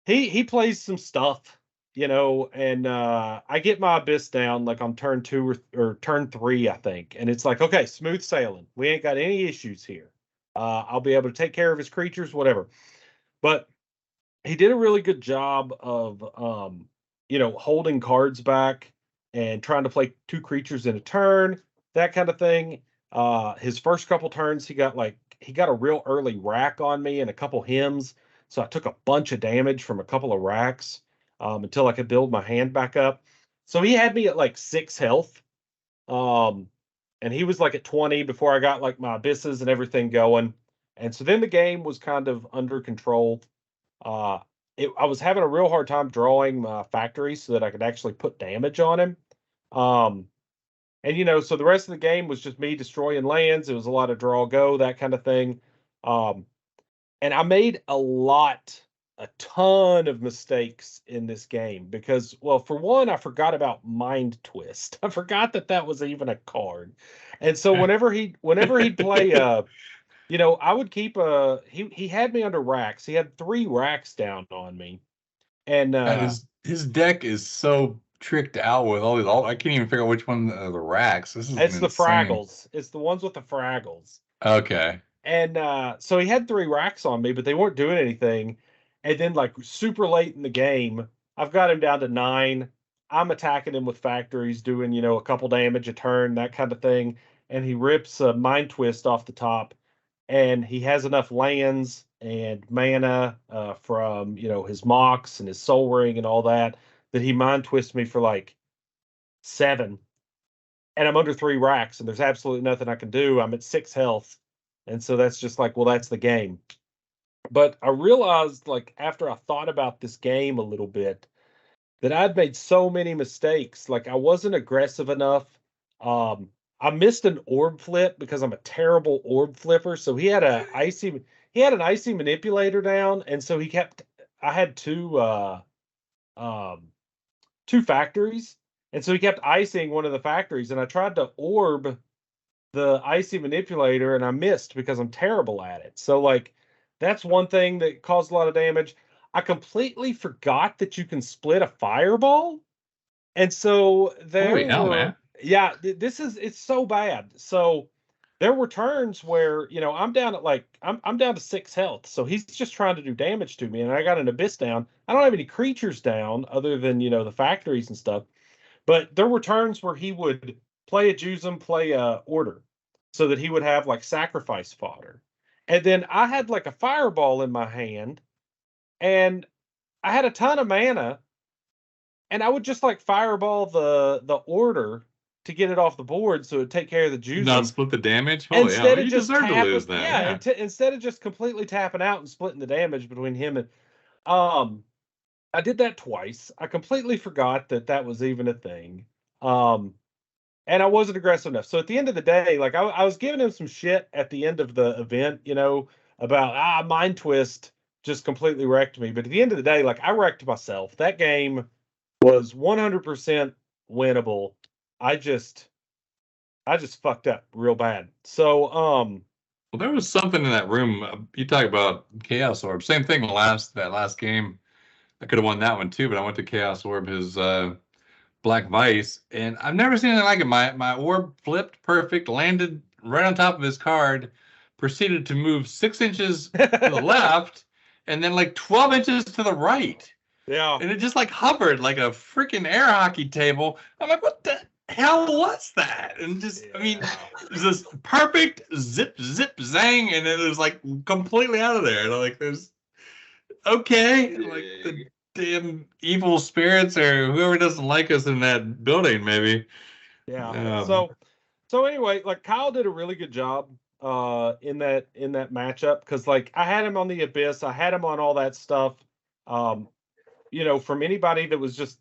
he plays some stuff, and I get my Abyss down like on turn two or turn three, I think. And it's like, okay, smooth sailing. We ain't got any issues here. I'll be able to take care of his creatures, whatever. But he did a really good job of, holding cards back and trying to play two creatures in a turn, that kind of thing. His first couple turns, he got a real early rack on me and a couple hymns. So I took a bunch of damage from a couple of racks until I could build my hand back up. So he had me at like 6 health. And he was like at 20 before I got like my abysses and everything going. And so then the game was kind of under control. I was having a real hard time drawing my factories so that I could actually put damage on him. And so the rest of the game was just me destroying lands. It was a lot of draw go, that kind of thing. And I made a ton of mistakes in this game because, well, for one, I forgot about Mind Twist. I forgot that was even a card. And so whenever he'd play, I would keep he had me under racks. He had 3 racks down on me. And his deck is so tricked out with all these. I can't even figure out which one are the racks. It's insane. The Fraggles. It's the ones with the Fraggles. Okay. And so he had 3 racks on me, but they weren't doing anything. And then, like, super late in the game, I've got him down to 9. I'm attacking him with factories, doing, a couple damage a turn, that kind of thing. And he rips a Mind Twist off the top. And he has enough lands and mana from, his Mox and his Soul Ring and all that he Mind Twists me for, like, 7. And I'm under 3 racks, and there's absolutely nothing I can do. I'm at 6 health. And so that's just like, well, that's the game. But I realized, like, after I thought about this game a little bit, that I'd made so many mistakes. Like, I wasn't aggressive enough. I missed an orb flip because I'm a terrible orb flipper. So he had an icy manipulator down, and so I had 2 factories, and so he kept icing one of the factories, and I tried to orb the icy manipulator, and I missed because I'm terrible at it. So, like, that's one thing that caused a lot of damage. I completely forgot that you can split a fireball. And so Holy hell, man. Yeah, it's so bad. So there were turns where, I'm down at I'm down to 6 health. So he's just trying to do damage to me, and I got an Abyss down. I don't have any creatures down other than, the factories and stuff. But there were turns where he would play a Jusum, play a Order, so that he would have like sacrifice fodder. And then I had like a fireball in my hand, and I had a ton of mana, and I would just like fireball the Order to get it off the board so it'd take care of the Jusum. Not split the damage? Holy hell, you deserve to lose that. Yeah. Instead of just completely tapping out and splitting the damage between him and I did that twice. I completely forgot that was even a thing. And I wasn't aggressive enough. So at the end of the day, like I was giving him some shit at the end of the event, about Mind Twist just completely wrecked me. But at the end of the day, like I wrecked myself. That game was 100% winnable. I just fucked up real bad. So Well, there was something in that room. You talk about Chaos Orb. Same thing that last game. I could have won that one too, but I went to Chaos Orb, his Black Vice, and I've never seen anything like it. My orb flipped perfect, landed right on top of his card, proceeded to move 6 inches to the left, and then like 12 inches to the right. yeah. And it just like hovered like a freaking air hockey table. I'm like, what the hell was that? And just, I mean, it was this perfect zip, zip, zang, and it was like completely out of there. And I'm like, there's okay, like the damn evil spirits or whoever doesn't like us in that building, maybe. Yeah. So anyway, like Kyle did a really good job in that matchup because like I had him on the Abyss, I had him on all that stuff. From anybody that was just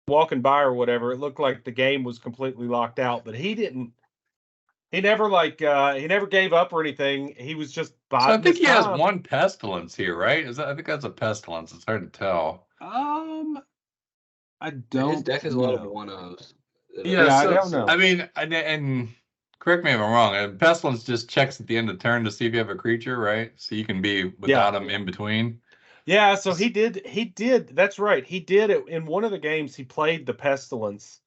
walking by or whatever, it looked like the game was completely locked out, but he didn't. He never he never gave up or anything. He was just biding. So I think he has one pestilence here, right? I think that's a pestilence. It's hard to tell. I don't. His deck has a lot of 1-0s. Yeah, I don't know. I mean, and correct me if I'm wrong. Pestilence just checks at the end of turn to see if you have a creature, right? So you can be without him in between. Yeah, so he did. That's right. He did it in one of the games. He played the Pestilence,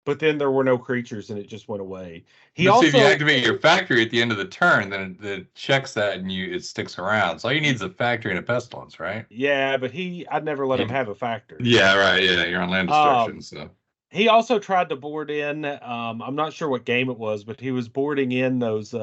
but then there were no creatures and it just went away. So if you activate your factory at the end of the turn, then it checks that and it sticks around. So all you need is a factory and a Pestilence, right? Yeah, but I'd never let him have a factory. Yeah, right. Yeah, you're on land destruction. So he also tried to board in. I'm not sure what game it was, but he was boarding in those.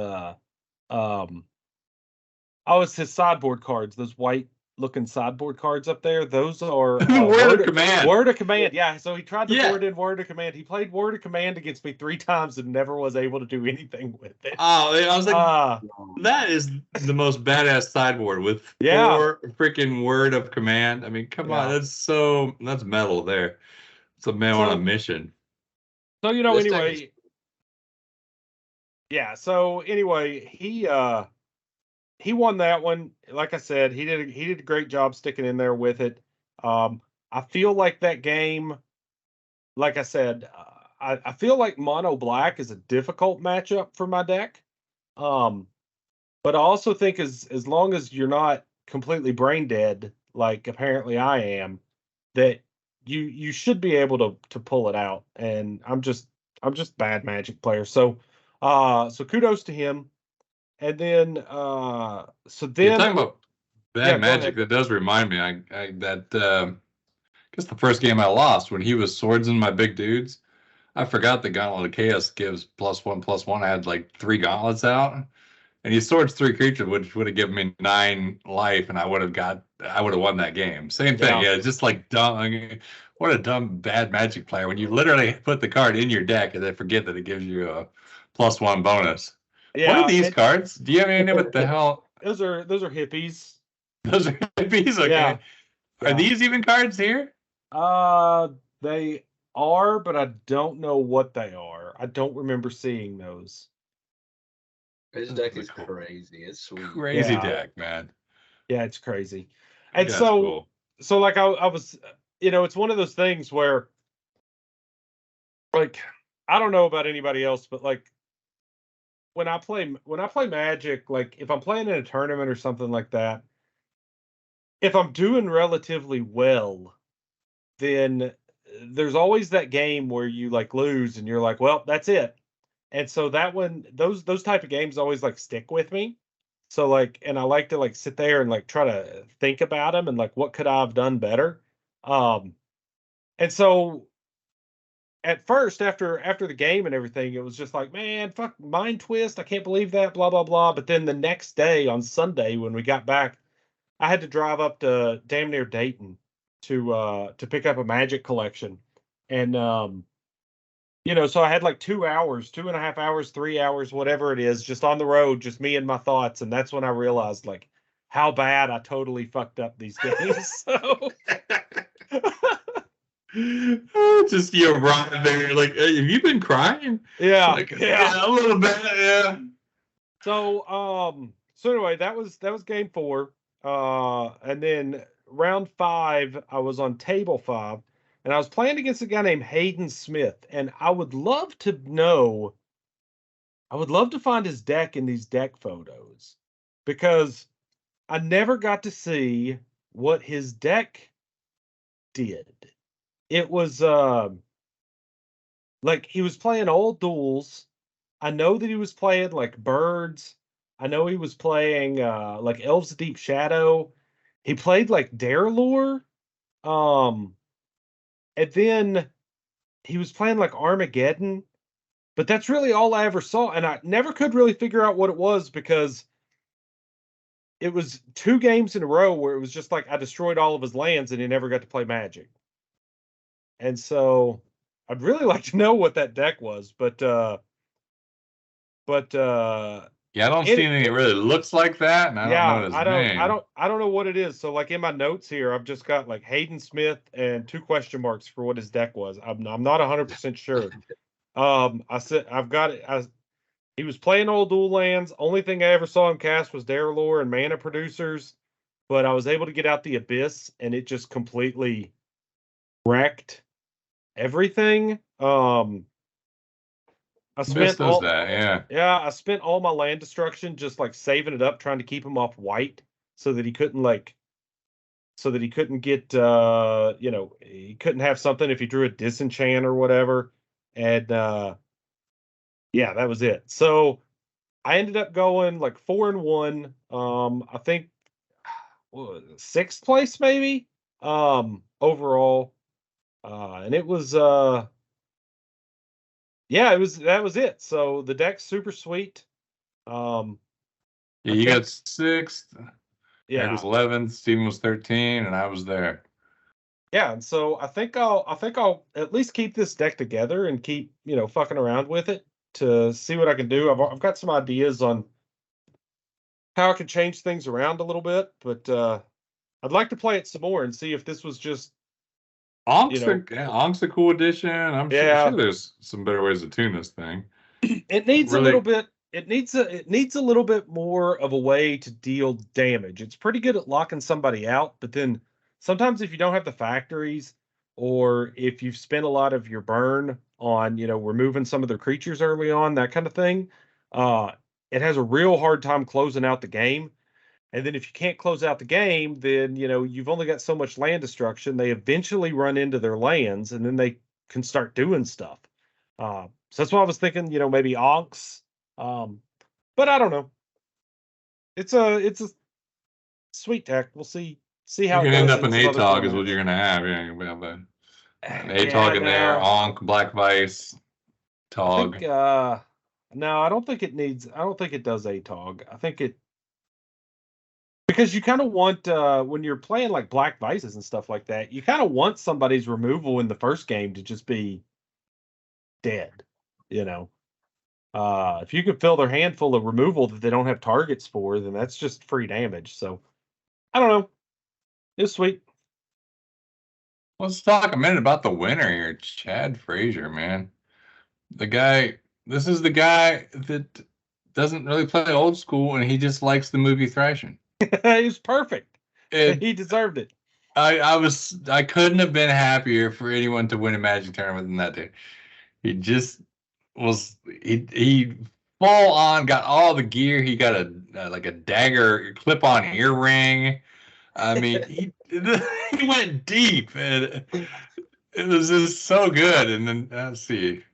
It's his sideboard cards. Those white looking sideboard cards up there. Those are Word of Command. Word of Command. Yeah. So he tried to board in Word of Command. He played Word of Command against me 3 times and never was able to do anything with it. Oh, I was like, that is the most badass sideboard with 4 freaking Word of Command. I mean, come on, that's metal there. It's a man on a mission. So anyway. Yeah. So anyway, he won that one. Like I said, he did a great job sticking in there with it. I feel like that game, like I said, I feel like mono black is a difficult matchup for my deck. But I also think as long as you're not completely brain dead, like apparently I am, that you should be able to pull it out. And I'm just bad Magic player. So kudos to him. And then, you're talking about bad Magic. That does remind me. I guess the first game I lost when he was swords in my big dudes. I forgot the Gauntlet of Chaos gives +1/+1. I had like 3 gauntlets out, and he swords 3 creatures, which would have given me 9 life, and I would have won that game. Same thing. Yeah, just like dumb. What a dumb bad Magic player when you literally put the card in your deck and then forget that it gives you a +1 bonus. Yeah, what are these cards? Do you have any idea what the hell? Those are hippies. Those are hippies? Okay. Yeah. Are these even cards here? They are, but I don't know what they are. I don't remember seeing those. His deck is crazy. It's sweet. Crazy deck, man. Yeah, it's crazy. And so like I was, it's one of those things where, like, I don't know about anybody else, but like, when I play Magic, like if I'm playing in a tournament or something like that, if I'm doing relatively well, then there's always that game where you like lose and you're like, well, that's it. And so that one, those type of games always like stick with me. So like, and I like to like sit there and like try to think about them and like, what could I have done better? And so at first, after the game and everything, it was just like, man, fuck, mind twist. I can't believe that, blah, blah, blah. But then the next day on Sunday, when we got back, I had to drive up to damn near Dayton to pick up a Magic collection. And, so I had like 2 hours, 2.5 hours, 3 hours, whatever it is, just on the road, just me and my thoughts. And that's when I realized like how bad I totally fucked up these games. So just you arrive there, like, hey, have you been crying? Yeah, like, yeah, a little bit, yeah. So anyway, that was game 4. and then round 5, I was on table 5, and I was playing against a guy named Hayden Smith. And I would love to find his deck in these deck photos, because I never got to see what his deck did. It was like he was playing old duels. I know that he was playing like birds. I know he was playing like Elves of Deep Shadow. He played like Darelure. Um and then he was playing like Armageddon. But that's really all I ever saw. And I never could really figure out what it was, because it was 2 games in a row where it was just like I destroyed all of his lands and he never got to play Magic. And so I'd really like to know what that deck was, but Yeah, I don't see anything that really looks like that, and I don't know his name. I don't know what it is. So like in my notes here, I've just got like Hayden Smith and 2 question marks for what his deck was. I'm not 100% sure. I said I've got it. He was playing old dual lands. Only thing I ever saw him cast was Darelure and Mana Producers, but I was able to get out the Abyss, and it just completely wrecked everything. I spent all that, yeah. Yeah, I spent all my land destruction just like saving it up, trying to keep him off white so that he couldn't get he couldn't have something if he drew a disenchant or whatever. And yeah, that was it. So I ended up going like 4-1. I think 6th place maybe overall. And it was yeah, that was it. So the deck's super sweet. Yeah, you got 6th. Yeah, Eric was 11th. Steven was 13, and I was there. Yeah, and so I think I'll at least keep this deck together and keep fucking around with it to see what I can do. I've got some ideas on how I can change things around a little bit, but I'd like to play it some more and see if this was just Ank's a cool addition. I'm sure there's some better ways to tune this thing. It needs a little bit. It needs a little bit more of a way to deal damage. It's pretty good at locking somebody out, but then sometimes if you don't have the factories, or if you've spent a lot of your burn on removing some of their creatures early on, that kind of thing, it has a real hard time closing out the game. And then if you can't close out the game, then you've only got so much land destruction. They eventually run into their lands, and then they can start doing stuff. So that's why I was thinking, maybe Onks. But I don't know. It's a sweet deck. We'll see how you it can end goes up an in some other ATOG is formats. what you're gonna have. Yeah, you'll have an ATOG in there, Ankh, Black Vice, Tog. No, I don't think it does ATOG. I think it, because you kind of want when you're playing like Black Vices and stuff like that, you kind of want somebody's removal in the first game to just be dead. If you could fill their hand full of removal that they don't have targets for, then that's just free damage. So I don't know. It's sweet. Let's talk a minute about the winner here, Chad Frazier, man. This is the guy that doesn't really play old school, and he just likes the movie Thrashing. He was perfect. He deserved it. I couldn't have been happier for anyone to win a Magic tournament than that dude. He just was he full on got all the gear. He got a dagger clip-on earring. I mean, he went deep, and it was just so good. And then let's see,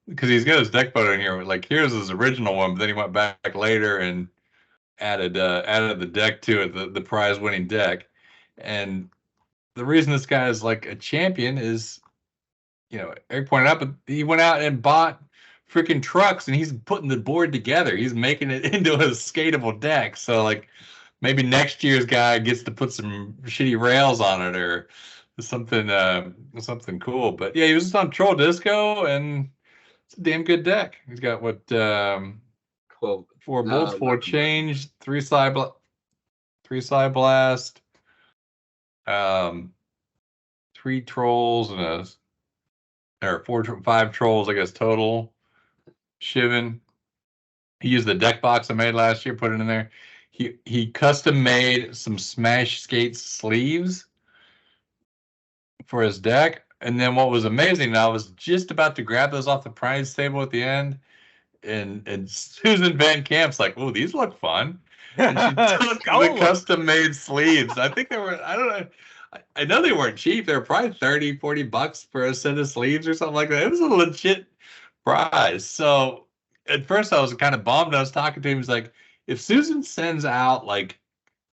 because he's got his deck photo in here. Like, here's his original one, but then he went back later and added the deck to it, the prize-winning deck. And the reason this guy is like a champion is, Eric pointed out, but he went out and bought freaking trucks, and he's putting the board together. He's making it into a skatable deck. So like, maybe next year's guy gets to put some shitty rails on it or something cool. But yeah, he was just on Troll Disco, and it's a damn good deck. He's got 4 bolts, 4 change, 3 side blast, 3 trolls and 5 trolls, I guess, total. Shivan. He used the deck box I made last year, put it in there. he custom made some Smash Skates sleeves for his deck. And then what was amazing, I was just about to grab those off the prize table at the end, and Susan Van Camp's like, "Oh, these look fun," and she took the custom made sleeves. I think they were, I don't know, I know they weren't cheap. They were probably $30-$40 for a set of sleeves or something like that. It was a legit prize. So at first I was kind of bummed. I was talking to him. He's like, if Susan sends out like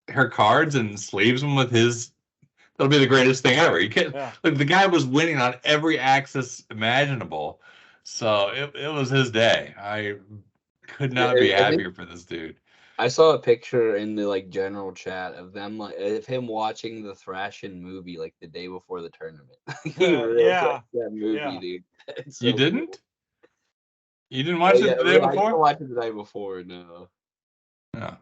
her cards and sleeves them with his, that'll be the greatest thing ever. You can't, like, the guy was winning on every axis imaginable. So it was his day. I could not be happier for this dude. I saw a picture in the like general chat of them, like of him watching the Thrashin movie like the day before the tournament. He really liked that movie, dude. So you didn't? Cool. You didn't watch it the day before? I didn't watch it the night before, no. No.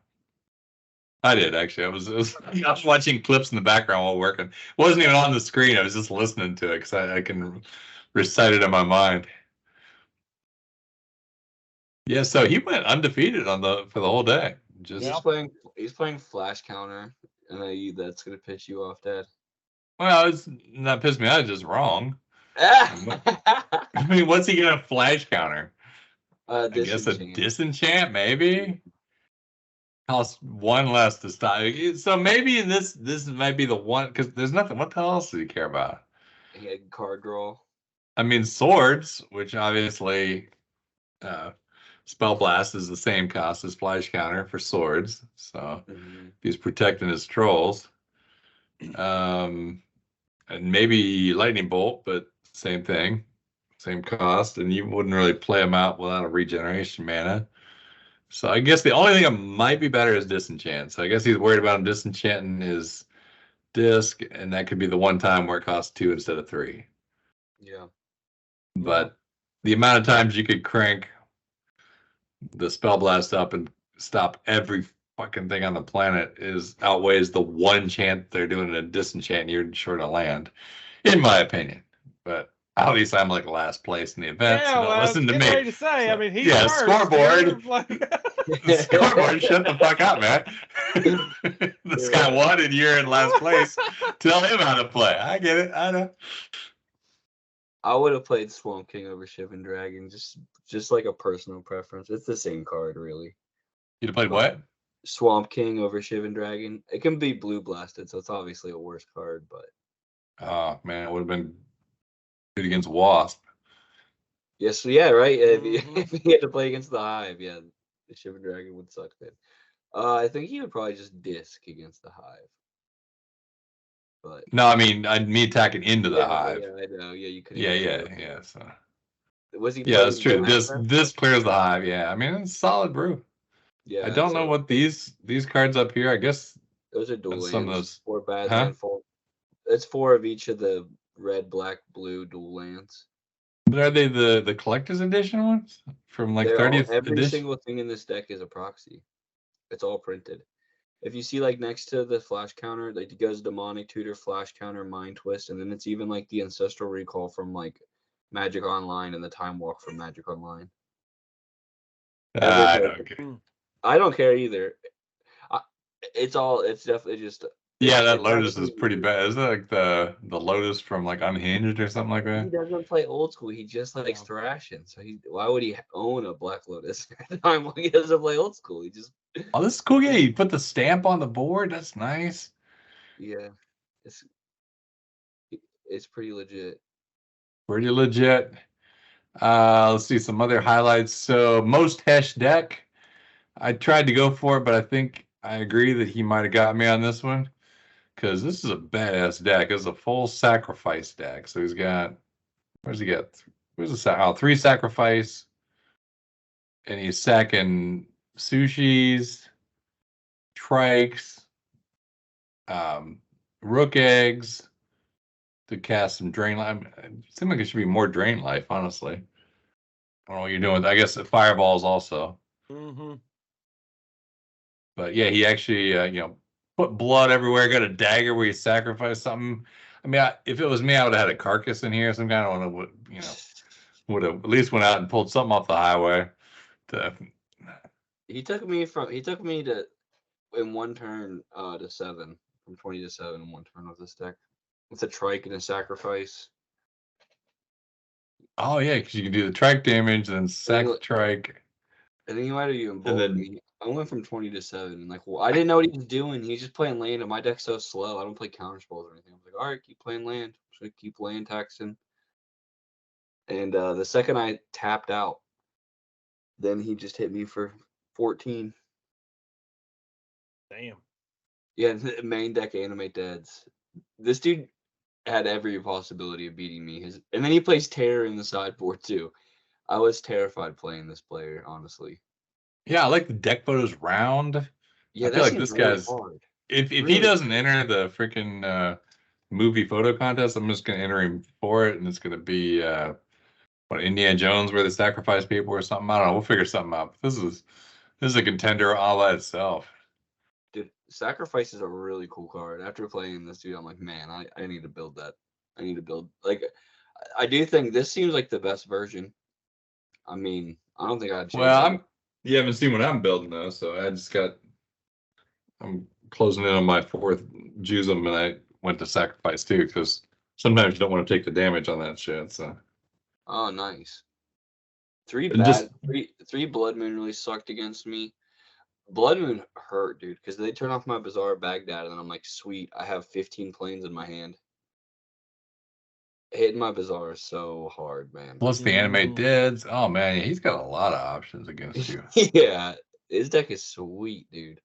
I did, actually. I was watching clips in the background while working. It wasn't even on the screen. I was just listening to it because I can recite it in my mind. Yeah, so he went undefeated for the whole day. Just he's playing Flash Counter, and that's gonna piss you off, Dad. Well, it's not piss me off. It's just wrong. I mean, what's he gonna Flash Counter? I guess a disenchant, maybe. Costs one less to stop. So maybe this might be the one, because there's nothing. What the hell else does he care about? He had card draw. I mean, swords, which obviously. Spell Blast is the same cost as Flash Counter for swords, so he's protecting his trolls. And maybe Lightning Bolt, but same thing, same cost, and you wouldn't really play him out without a regeneration mana. So I guess the only thing that might be better is Disenchant. So I guess he's worried about him disenchanting his disc, and that could be the one time where it costs 2 instead of 3. Yeah. But the amount of times you could crank the Spell Blast up and stop every fucking thing on the planet outweighs the one chant they're doing a disenchant and you're short of land, in my opinion. But obviously I'm like last place in the event, so don't listen to me. To say, so, I mean, he's scoreboard. The scoreboard, shut the fuck up, man. This guy won and you're in last place. Tell him how to play. I get it. I know. I would have played Swamp King over Shivan Dragon, just like a personal preference. It's the same card, really. You'd have played what? Swamp King over Shivan Dragon. It can be blue blasted, so it's obviously a worse card, but. Oh man, it would have been good against Wasp. Yes, yeah, right. If he had to play against the Hive, the Shivan Dragon would suck then. I think he would probably just disc against the Hive. But no, I mean, me attacking into the Hive. Yeah, I know. Yeah, you could. Yeah. So. Was he? Yeah, that's true. This clears the Hive. Yeah, I mean, it's solid brew. Yeah. I don't know what these cards up here. I guess those are dual lands. Some of those 4 bad and 4. It's 4 of each of the red, black, blue dual lands. But are they the collector's edition ones from like 30th edition? Every single thing in this deck is a proxy. It's all printed. If you see like next to the Flash Counter, like it goes Demonic Tutor, Flash Counter, Mind Twist, and then it's even like the Ancestral Recall from like Magic Online and the Time Walk from Magic Online. I don't care. I don't care either. It's definitely just. Yeah, that Lotus is pretty bad. Isn't it like the Lotus from like Unhinged or something like that? He doesn't play old school. He just likes thrashing. So why would he own a Black Lotus? He doesn't play old school. He just. Oh, this is cool. Yeah, you put the stamp on the board. That's nice. Yeah, it's pretty legit. Pretty legit. Let's see some other highlights. So most Hesh deck. I tried to go for it, but I think I agree that he might have got me on this one. Because this is a badass deck. It's a full sacrifice deck. So he's got, where's he got? Where's the 3 sacrifice. And he's sacking sushis, trikes, rook eggs to cast some drain life. It seems like it should be more drain life, honestly. I don't know what you're doing. I guess the fireballs also. But yeah, he actually, put blood everywhere. Got a dagger where he sacrificed something. I mean, if it was me, I would have had a carcass in here. Some kind of would have at least went out and pulled something off the highway. He took me to in one turn to 7, from 20 to 7 in one turn of this deck. With a trike and a sacrifice. Oh yeah, because you can do the trike damage, then sack the trike. I think he might have even And bowled then- me. I went from 20 to 7. And like, well, I didn't know what he was doing. He's just playing land, and my deck's so slow. I don't play counter spells or anything. I was like, all right, keep playing land. So I keep land taxing. And the second I tapped out, then he just hit me for 14. Damn. Yeah, main deck animate deads. This dude had every possibility of beating me. And then he plays terror in the sideboard too. I was terrified playing this player, honestly. Yeah, I like the deck photos round. Yeah, I that feel like seems this really guy's hard. if Really he doesn't enter the freaking movie photo contest, I'm just gonna enter him for it, and it's gonna be what, Indiana Jones where they sacrifice people or something. I don't know. We'll figure something out. This is a contender all by itself. Dude, Sacrifice is a really cool card. After playing this dude, I'm like, man, I need to build that. I need to build, like, I do think this seems like the best version. I mean, I don't think I'd change it. You haven't seen what I'm building though, so I'm closing in on my 4th Jusum, and I went to Sacrifice too, because sometimes you don't want to take the damage on that shit. So. Oh, nice. Three Blood Moon really sucked against me. Blood Moon hurt, dude, because they turn off my Bazaar Baghdad, and I'm like, sweet, I have 15 planes in my hand. Hitting my Bazaar is so hard, man. Plus the animate deads. Oh man, he's got a lot of options against you. Yeah, his deck is sweet, dude.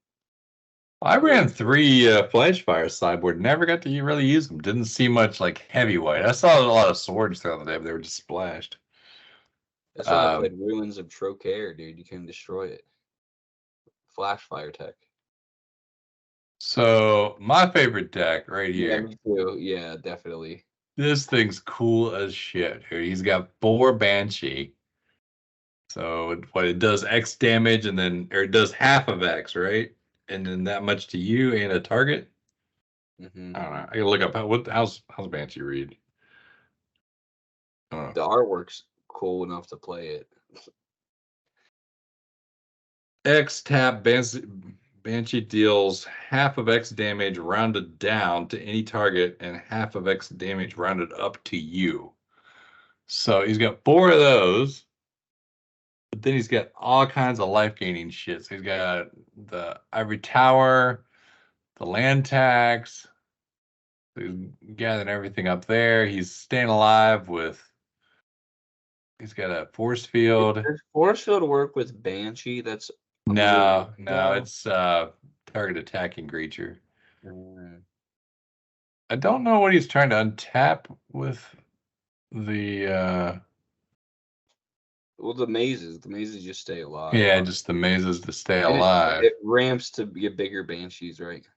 I ran 3 Flash Fire sideboard. Never got to really use them. Didn't see much like heavyweight. I saw a lot of swords throughout the day, but they were just splashed. That's why I played Ruins of Trocaire, dude. You can destroy it. Flash Fire tech. So my favorite deck right Yeah, here. me too. Yeah, definitely. This thing's cool as shit, dude. He's got 4 Banshee. So what it does X damage, and then or it does half of X, right? And then that much to you and a target. Mm-hmm. I don't know. I gotta look up how's Banshee read. I don't know. The artwork's cool enough to play it. X tap Banshee deals half of X damage rounded down to any target and half of X damage rounded up to you. So he's got 4 of those, but then he's got all kinds of life gaining shit. So he's got the Ivory Tower, the land tax. He's gathering everything up there. He's staying alive with. He's got a force field. Does force field work with Banshee? That's No, it's target attacking creature. I don't know what he's trying to untap with the well, the mazes. The mazes just stay alive. yeah, just the mazes to stay And alive. It ramps to get bigger Banshees, right?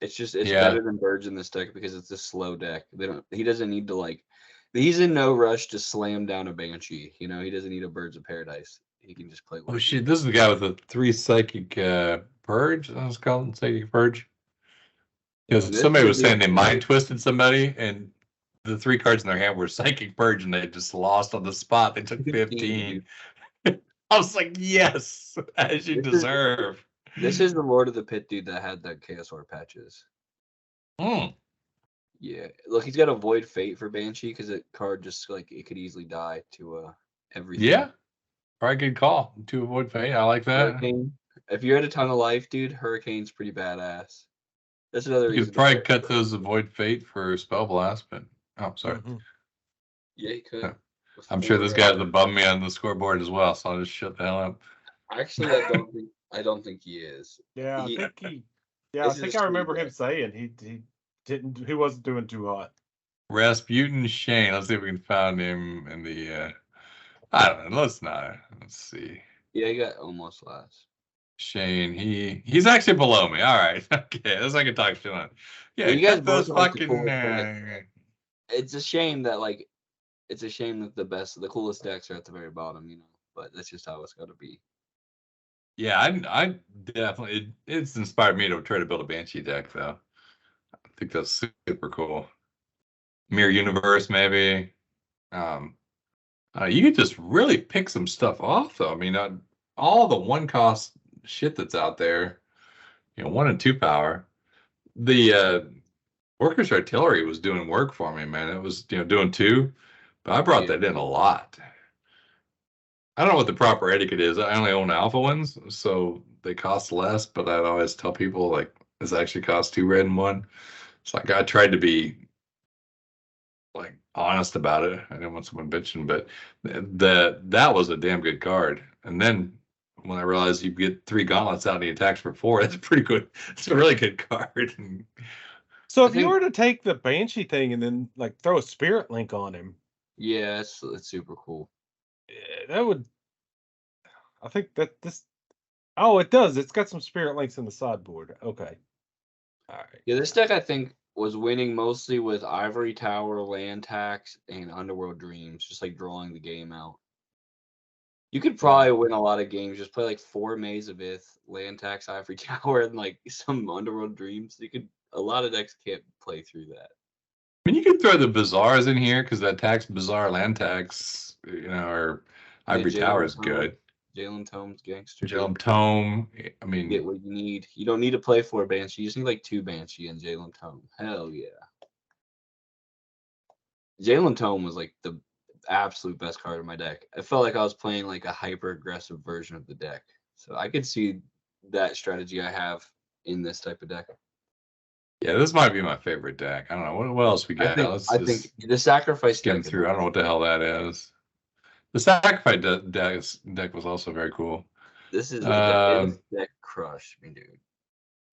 It's Yeah. better than birds in this deck because it's a slow deck. He doesn't need to like he's in no rush to slam down a Banshee. You know, he doesn't need a Birds of Paradise. He can just play. Oh shit, this is the guy with the 3 psychic purge. I was calling psychic purge. Because This somebody could was be saying they a- mind twisted somebody, and the 3 cards in their hand were psychic purge, and they just lost on the spot. They took 15. I was like, yes, as you deserve. This is the Lord of the Pit dude that had the KSR patches. Hmm. Yeah, look, he's got a Void Fate for Banshee because that card just like it could easily die to everything. Yeah, probably good call to avoid fate. I like that. Hurricane. If you're at a ton of life, dude, Hurricane's pretty badass. That's another You reason. could probably cut those avoid fate for spell blast, but oh, sorry. Yeah, you could. Yeah. I'm sure this guy's above me on the scoreboard as well, so I'll just shut the hell up. Actually, I don't think he is. Yeah, He- I This is think a I remember sweet him saying he wasn't doing too hot. Rasputin Shane. Let's see if we can find him in the. I don't know. Let's see. Yeah, he got almost last. Shane. He's actually below me. All right. Okay. That's I can talk shit on. Yeah. Well, you guys cut those both like the fucking. coolest It's a shame that the coolest decks are at the very bottom, you know. But that's just how it's got to be. Yeah, I definitely it's inspired me to try to build a Banshee deck though. I think that's super cool. Mirror Universe maybe. You could just really pick some stuff off though. I mean, all the one cost shit that's out there. 1 and 2 power. The Workers Artillery was doing work for me, man. It was doing 2, but I brought that in a lot. I don't know what the proper etiquette is. I only own alpha ones, so they cost less. But I'd always tell people like this actually costs 2 red and 1. It's like I tried to be like honest about it. I didn't want someone bitching, but that was a damn good card. And then when I realized you get 3 gauntlets out and he attacks for 4, that's pretty good. It's a really good card. So if you were to take the Banshee thing and then like throw a Spirit Link on him, yeah, it's super cool. That would. I think that this. Oh, it does. It's got some Spirit Links in the sideboard. Okay. All right. Yeah, this deck I think was winning mostly with Ivory Tower, Land Tax, and Underworld Dreams, just like drawing the game out. You could probably win a lot of games. Just play like 4 Maze of Ith, Land Tax, Ivory Tower, and like some Underworld Dreams. You could. A lot of decks can't play through that. I mean, you could throw the Bazaars in here because that tax Bazaar Land Tax, or Ivory Tower is good. Jalen Tome's gangster. Jalen Tome. I mean, get what you need. You don't need to play 4 Banshee. You just need like 2 Banshee and Jalen Tome. Hell yeah. Jalen Tome was like the absolute best card in my deck. I felt like I was playing like a hyper aggressive version of the deck. So I could see that strategy I have in this type of deck. Yeah, this might be my favorite deck. I don't know what else we got. I think the sacrifice deck through. I don't know what the hell that is. The sacrifice deck was also very cool. This is deck crush me, dude.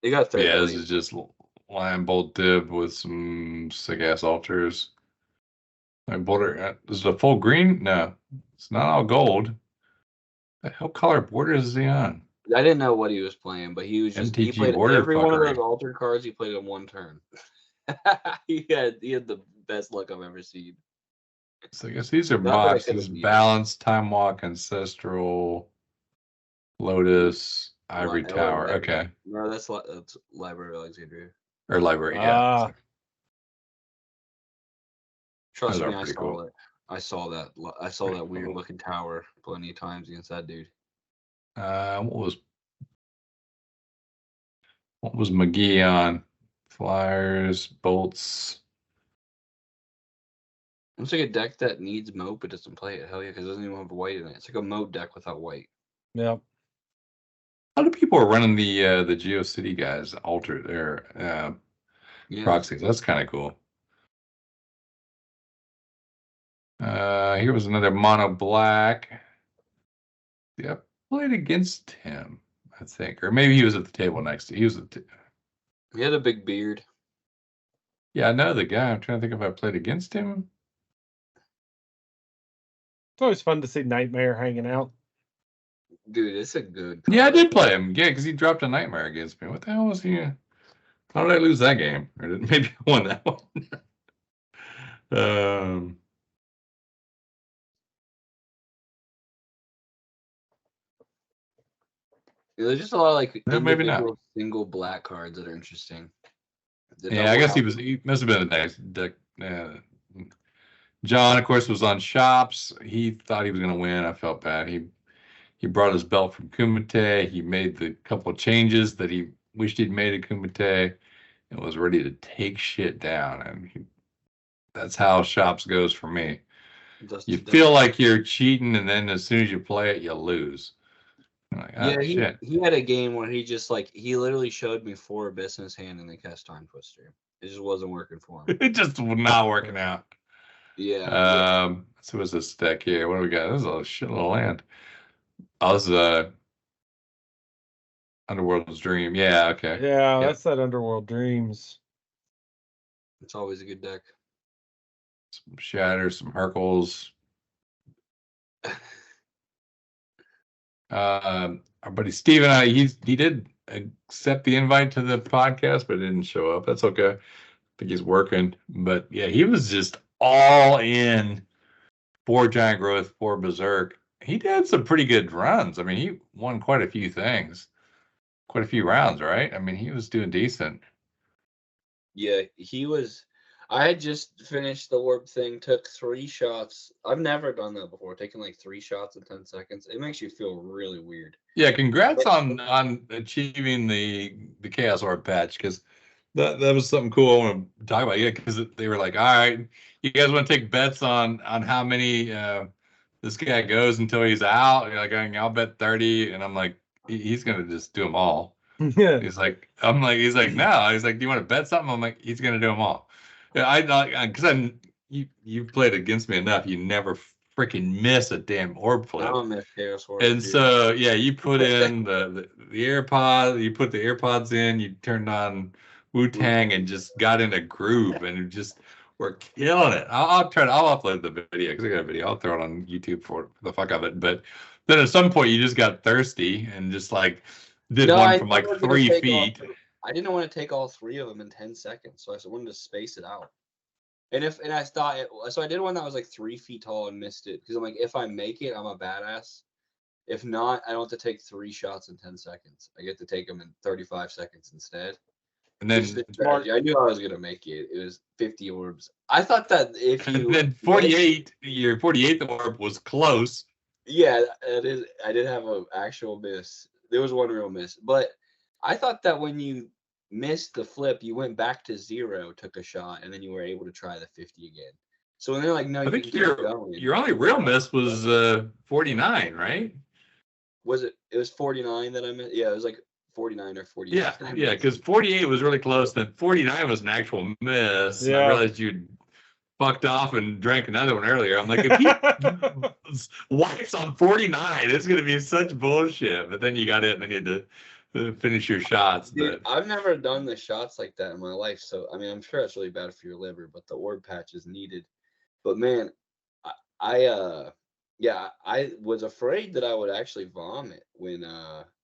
They got 30. Yeah, this is just Lion Bolt Dib with some sick ass altars. My border is it a full green? No, it's not all gold. The hell color borders is he on? I didn't know what he was playing, but he was just he played every one of those altered cards. He played in 1 turn. he had the best luck I've ever seen. So I guess these are boxes: Balance, Time Walk, Ancestral, Lotus, Ivory Tower. Okay. No, that's Library of Alexandria. Or Library, yeah. Trust me, I saw it. I saw that. I saw that weird looking tower plenty of times against that dude. What was McGee on? Flyers, bolts. It's like a deck that needs moat but doesn't play it. Hell yeah, because it doesn't even have white in it. It's like a moat deck without white. Yeah. A lot of people are running the GeoCity guys alter their proxies. That's kind of cool. Here was another mono black. Yep, played against him, I think, or maybe he was at the table next to. He was he had a big beard. Yeah, I know the guy. I'm trying to think if I played against him. It's always fun to see Nightmare hanging out. Dude, it's a good card. Yeah, I did play him. Yeah, because he dropped a Nightmare against me. What the hell was he? How did I lose that game? Or maybe I won that one. There's just a lot of like maybe not single black cards that are interesting. Yeah, I guess he must have been a nice deck. John, of course, was on Shops. He thought he was going to win. I felt bad. He brought his belt from Kumite. He made the couple of changes that he wished he'd made at Kumite and was ready to take shit down. And that's how Shops goes for me. You feel like you're cheating, and then as soon as you play it, you lose. Like, he had a game where he just he literally showed me 4 Abyss in his hand and then cast Time Twister. It just wasn't working for him. It just was not working out. Yeah. So what's this deck here? What do we got? This is a shitload of land. Oh, this is Underworld's Dream. Yeah, okay. Yeah, that's that Underworld Dreams. It's always a good deck. Some Shatter, some Hercules. Our buddy Steven, he did accept the invite to the podcast, but didn't show up. That's okay. I think he's working. But yeah, he was just all in 4 Giant Growth, 4 Berserk. He did some pretty good runs. I mean, he won quite a few things, quite a few rounds, right? I mean, he was doing decent. Yeah, he was. I had just finished the orb thing, took 3 shots. I've never done that before, taking like 3 shots in 10 seconds. It makes you feel really weird. Yeah, congrats on achieving the Chaos Orb patch, because that was something cool I want to talk about. Yeah, because they were like, all right, you guys want to take bets on how many this guy goes until he's out? You're like, I'll bet 30, and I'm like, he's gonna just do them all. Yeah. He's like, he's like, no. He's like, do you want to bet something? I'm like, he's gonna do them all. Yeah, because you've played against me enough. You never freaking miss a damn orb I flip. don't miss Chaos Orb. And dude. so, yeah, you put in the AirPod, you put the AirPods in, you turned on Wu-Tang and just got in a groove, and it just we're killing it. I'll upload the video because I got a video. I'll throw it on YouTube for the fuck of it. But then at some point you just got thirsty and just like did one from like 3 feet. I didn't want to take all 3 of them in 10 seconds, so I wanted to space it out. And I thought so I did one that was like 3 feet tall and missed it because I'm like, if I make it, I'm a badass. If not, I don't have to take 3 shots in 10 seconds. I get to take them in 35 seconds instead. And then I knew I was gonna make it. It was 50 orbs. I thought that if you and then 48, your 48th orb was close. Yeah, it is. I did have an actual miss. There was one real miss, but I thought that when you missed the flip, you went back to 0, took a shot, and then you were able to try the 50 again. So when they're like, no, I think your only real miss was 49, right? Was it? It was 49 that I missed. Yeah, it was like 49 or 48. Yeah, because 48 was really close. Then 49 was an actual miss. Yeah. I realized you'd fucked off and drank another one earlier. I'm like, if he wipes on 49, it's going to be such bullshit. But then you got it, and then you had to finish your shots. Dude, but I've never done the shots like that in my life. So, I mean, I'm sure that's really bad for your liver, but the orb patch is needed. But man, I was afraid that I would actually vomit when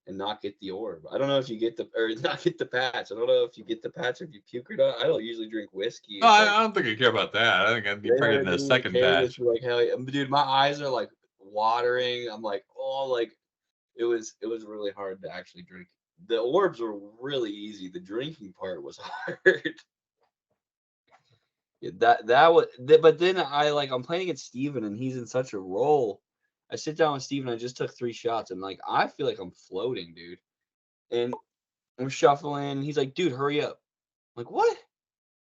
and not get the orb. I don't know if you get not get the patch. I don't know if you get the patch if you puke or not. I don't usually drink whiskey. no, I don't think I care about that. I think I'd be pregnant in a second patch. Like, hell yeah. Dude, my eyes are like watering. I'm like, oh, like it was really hard to actually drink. The orbs were really easy. The drinking part was hard. Yeah, that was, but then I'm playing against Steven and he's in such a roll. I sit down with Steven, I just took 3 shots and like I feel like I'm floating, dude. And I'm shuffling. He's like, dude, hurry up. I'm like, what?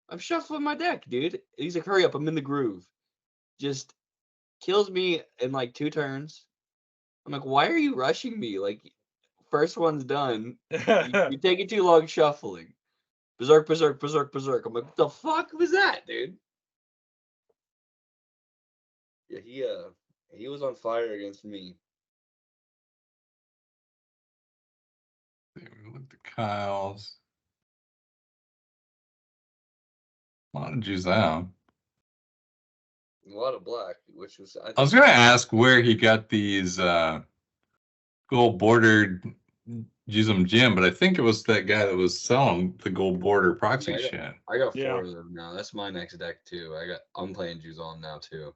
I'm shuffling my deck, dude. And he's like, hurry up, I'm in the groove. Just kills me in like 2 turns. I'm like, why are you rushing me? Like, first one's done. You're taking too long shuffling. Berserk, berserk, berserk, berserk. I'm like, what the fuck was that, dude? Yeah, he was on fire against me. Look at Kyle's. A lot of juice out. A lot of black, which was. I was going to ask where he got these gold bordered Jism Jim, but I think it was that guy that was selling the gold border proxy shit. I got 4 of them now. That's my next deck too. I'm playing Juzon now too.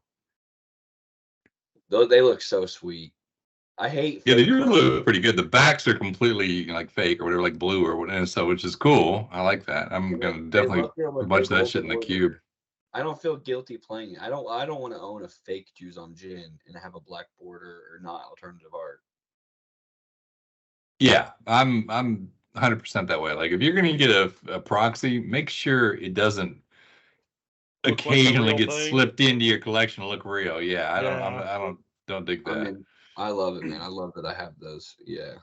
They look so sweet. I hate. Yeah, they do look pretty good. The backs are completely like fake or whatever, like blue or whatever. So, which is cool. I like that. I'm gonna definitely put a bunch of that shit in the cube. I don't feel guilty playing it. I don't want to own a fake Juzon Jin and have a black border or not alternative art. Yeah, I'm 100% that way. Like if you're gonna get a proxy, make sure it doesn't occasionally get slipped into your collection to look real. Yeah, I don't dig that. I mean, I love it, man. I love that I have those. Yeah.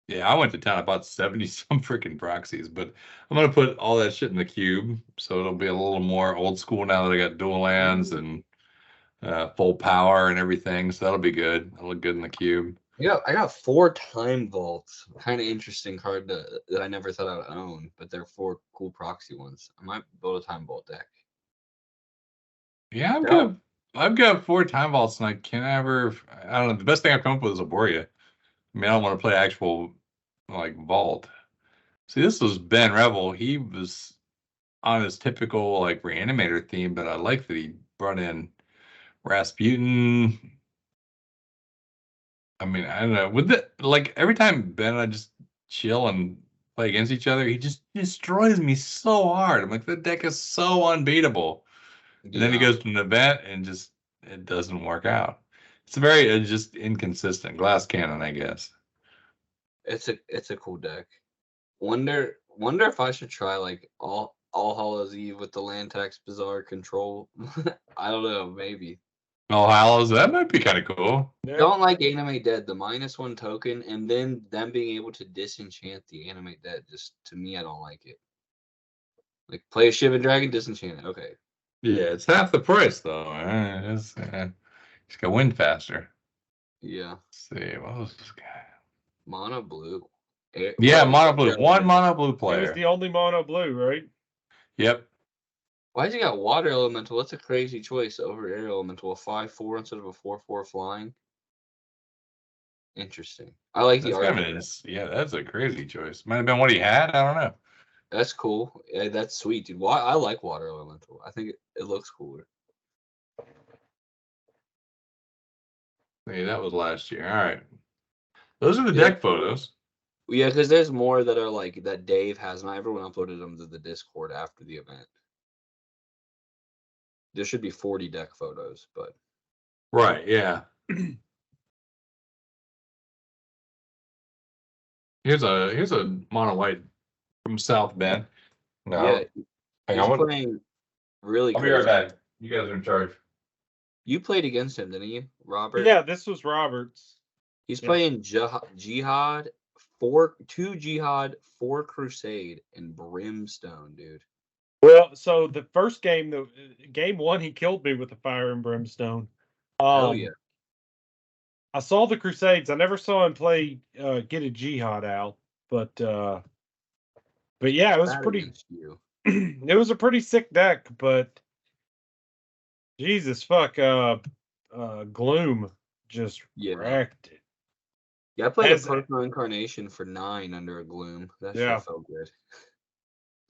Yeah, I went to town. I bought 70 some freaking proxies, but I'm gonna put all that shit in the cube, so it'll be a little more old school now that I got dual lands and full power and everything. So that'll be good. It'll look good in the cube. I got 4 time vaults. Kind of interesting card that I never thought I would own, but they're 4 cool proxy ones. I might build a time vault deck. Yeah, I've got 4 time vaults, and I don't know. The best thing I've come up with is Arborea. I mean, I don't want to play actual like vault. See, this was Ben Revel. He was on his typical like reanimator theme, but I like that he brought in Rasputin. I mean, I don't know. With the like every time Ben and I just chill and play against each other, he just destroys me so hard. I'm like, the deck is so unbeatable. And then he goes to an event and just it doesn't work out. It's very just inconsistent. Glass cannon, I guess. It's a cool deck. Wonder if I should try like all Hallows Eve with the land tax bizarre control. I don't know, maybe. All Hallows, that might be kind of cool. Yeah. Don't like Animate Dead, the -1 token, and then them being able to disenchant the Animate Dead. Just to me, I don't like it. Like play a Shivan Dragon, disenchant it. Okay. Yeah, it's half the price though. It's got win faster. Yeah. Let's see, what was this guy? Mono blue. Yeah, mono blue. One mono blue It was player. the only mono blue, right? Yep. Why's he got Water Elemental? That's a crazy choice over Air Elemental. A 5/4 instead of a 4/4 flying. Interesting. I like the That's art. kind of yeah, that's a crazy choice. Might have been what he had. I don't know. That's cool. Yeah, that's sweet, dude. Why I like Water Elemental. I think it looks cooler. See, that was last year. All right. Those are the Yeah. deck photos. Yeah, because there's more that are like that Dave has, and everyone uploaded them to the Discord after the event. There should be 40 deck photos, but Right, yeah. Here's a mono white from South Bend. No. yeah, Hang he's on. playing really I'll be right crazy. back. You guys are in charge. You played against him, didn't you, Robert? Yeah, this was Roberts. He's Yeah. playing Jihad, 2 Jihad, 4 Crusade, and Brimstone, dude. Well, so the first game, game 1, he killed me with the Fire and Brimstone. Hell yeah. I saw the Crusades. I never saw him play get a Jihad out, but yeah, it was Bad pretty. against you. It was a pretty sick deck, but Jesus fuck, Gloom just Yeah. wrecked it. Yeah, I played As- a Personal Incarnation for 9 under a Gloom. That Yeah. shit felt good.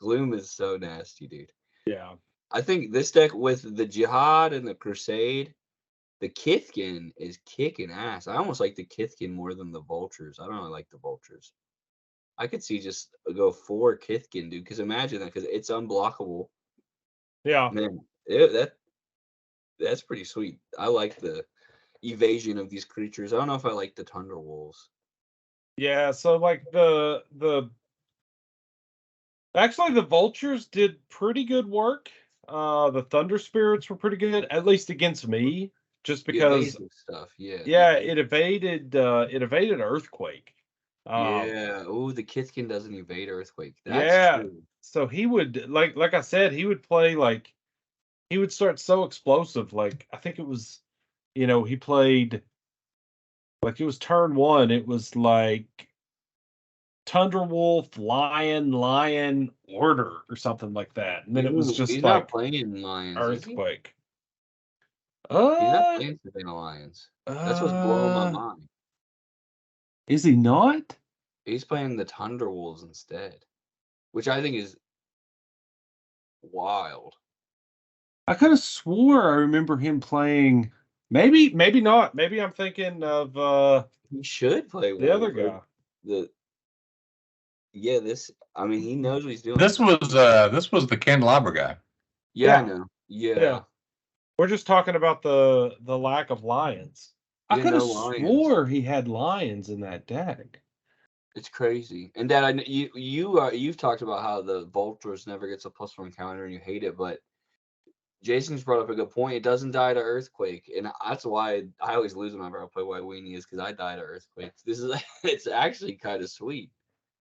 Gloom is so nasty, dude. Yeah. I think this deck with the Jihad and the Crusade, the Kithkin is kicking ass. I almost like the Kithkin more than the Vultures. I don't really like the Vultures. I could see just go 4 Kithkin, dude. Because imagine that, because it's unblockable. Yeah. Man, that's pretty sweet. I like the evasion of these creatures. I don't know if I like the Tundra Wolves. Yeah, so like actually the Vultures did pretty good work. The Thunder Spirits were pretty good, at least against me, just The because evasive stuff, yeah. it evaded Earthquake. Yeah. Oh, the Kithkin doesn't evade Earthquake. That's Yeah. true. So he would like I said, he would play like he would start so explosive. Like I think it was, he played like it was turn 1. It was like Tundra Wolf, Lion, Order, or something like that. And then it was just he's like not playing Lions. Earthquake. He's not playing Savannah Lions. That's what's blowing my mind. Is he not? He's playing the Tundra Wolves instead, which I think is wild. I could have swore I remember him playing. Maybe not. Maybe I'm thinking of He should play the other Wolves. guy. I mean, he knows what he's doing. This was the candelabra guy. Yeah, I Yeah. know. Yeah. Yeah. We're just talking about the lack of lions. I Yeah, could have no lions. swore he had lions in that deck. It's crazy. And Dad, I know you've talked about how the Vultures never gets a +1 counter and you hate it, but Jason's brought up a good point. It doesn't die to Earthquake, and that's why I always lose whenever I play White Weenie, is because I die to Earthquake. It's actually kind of sweet.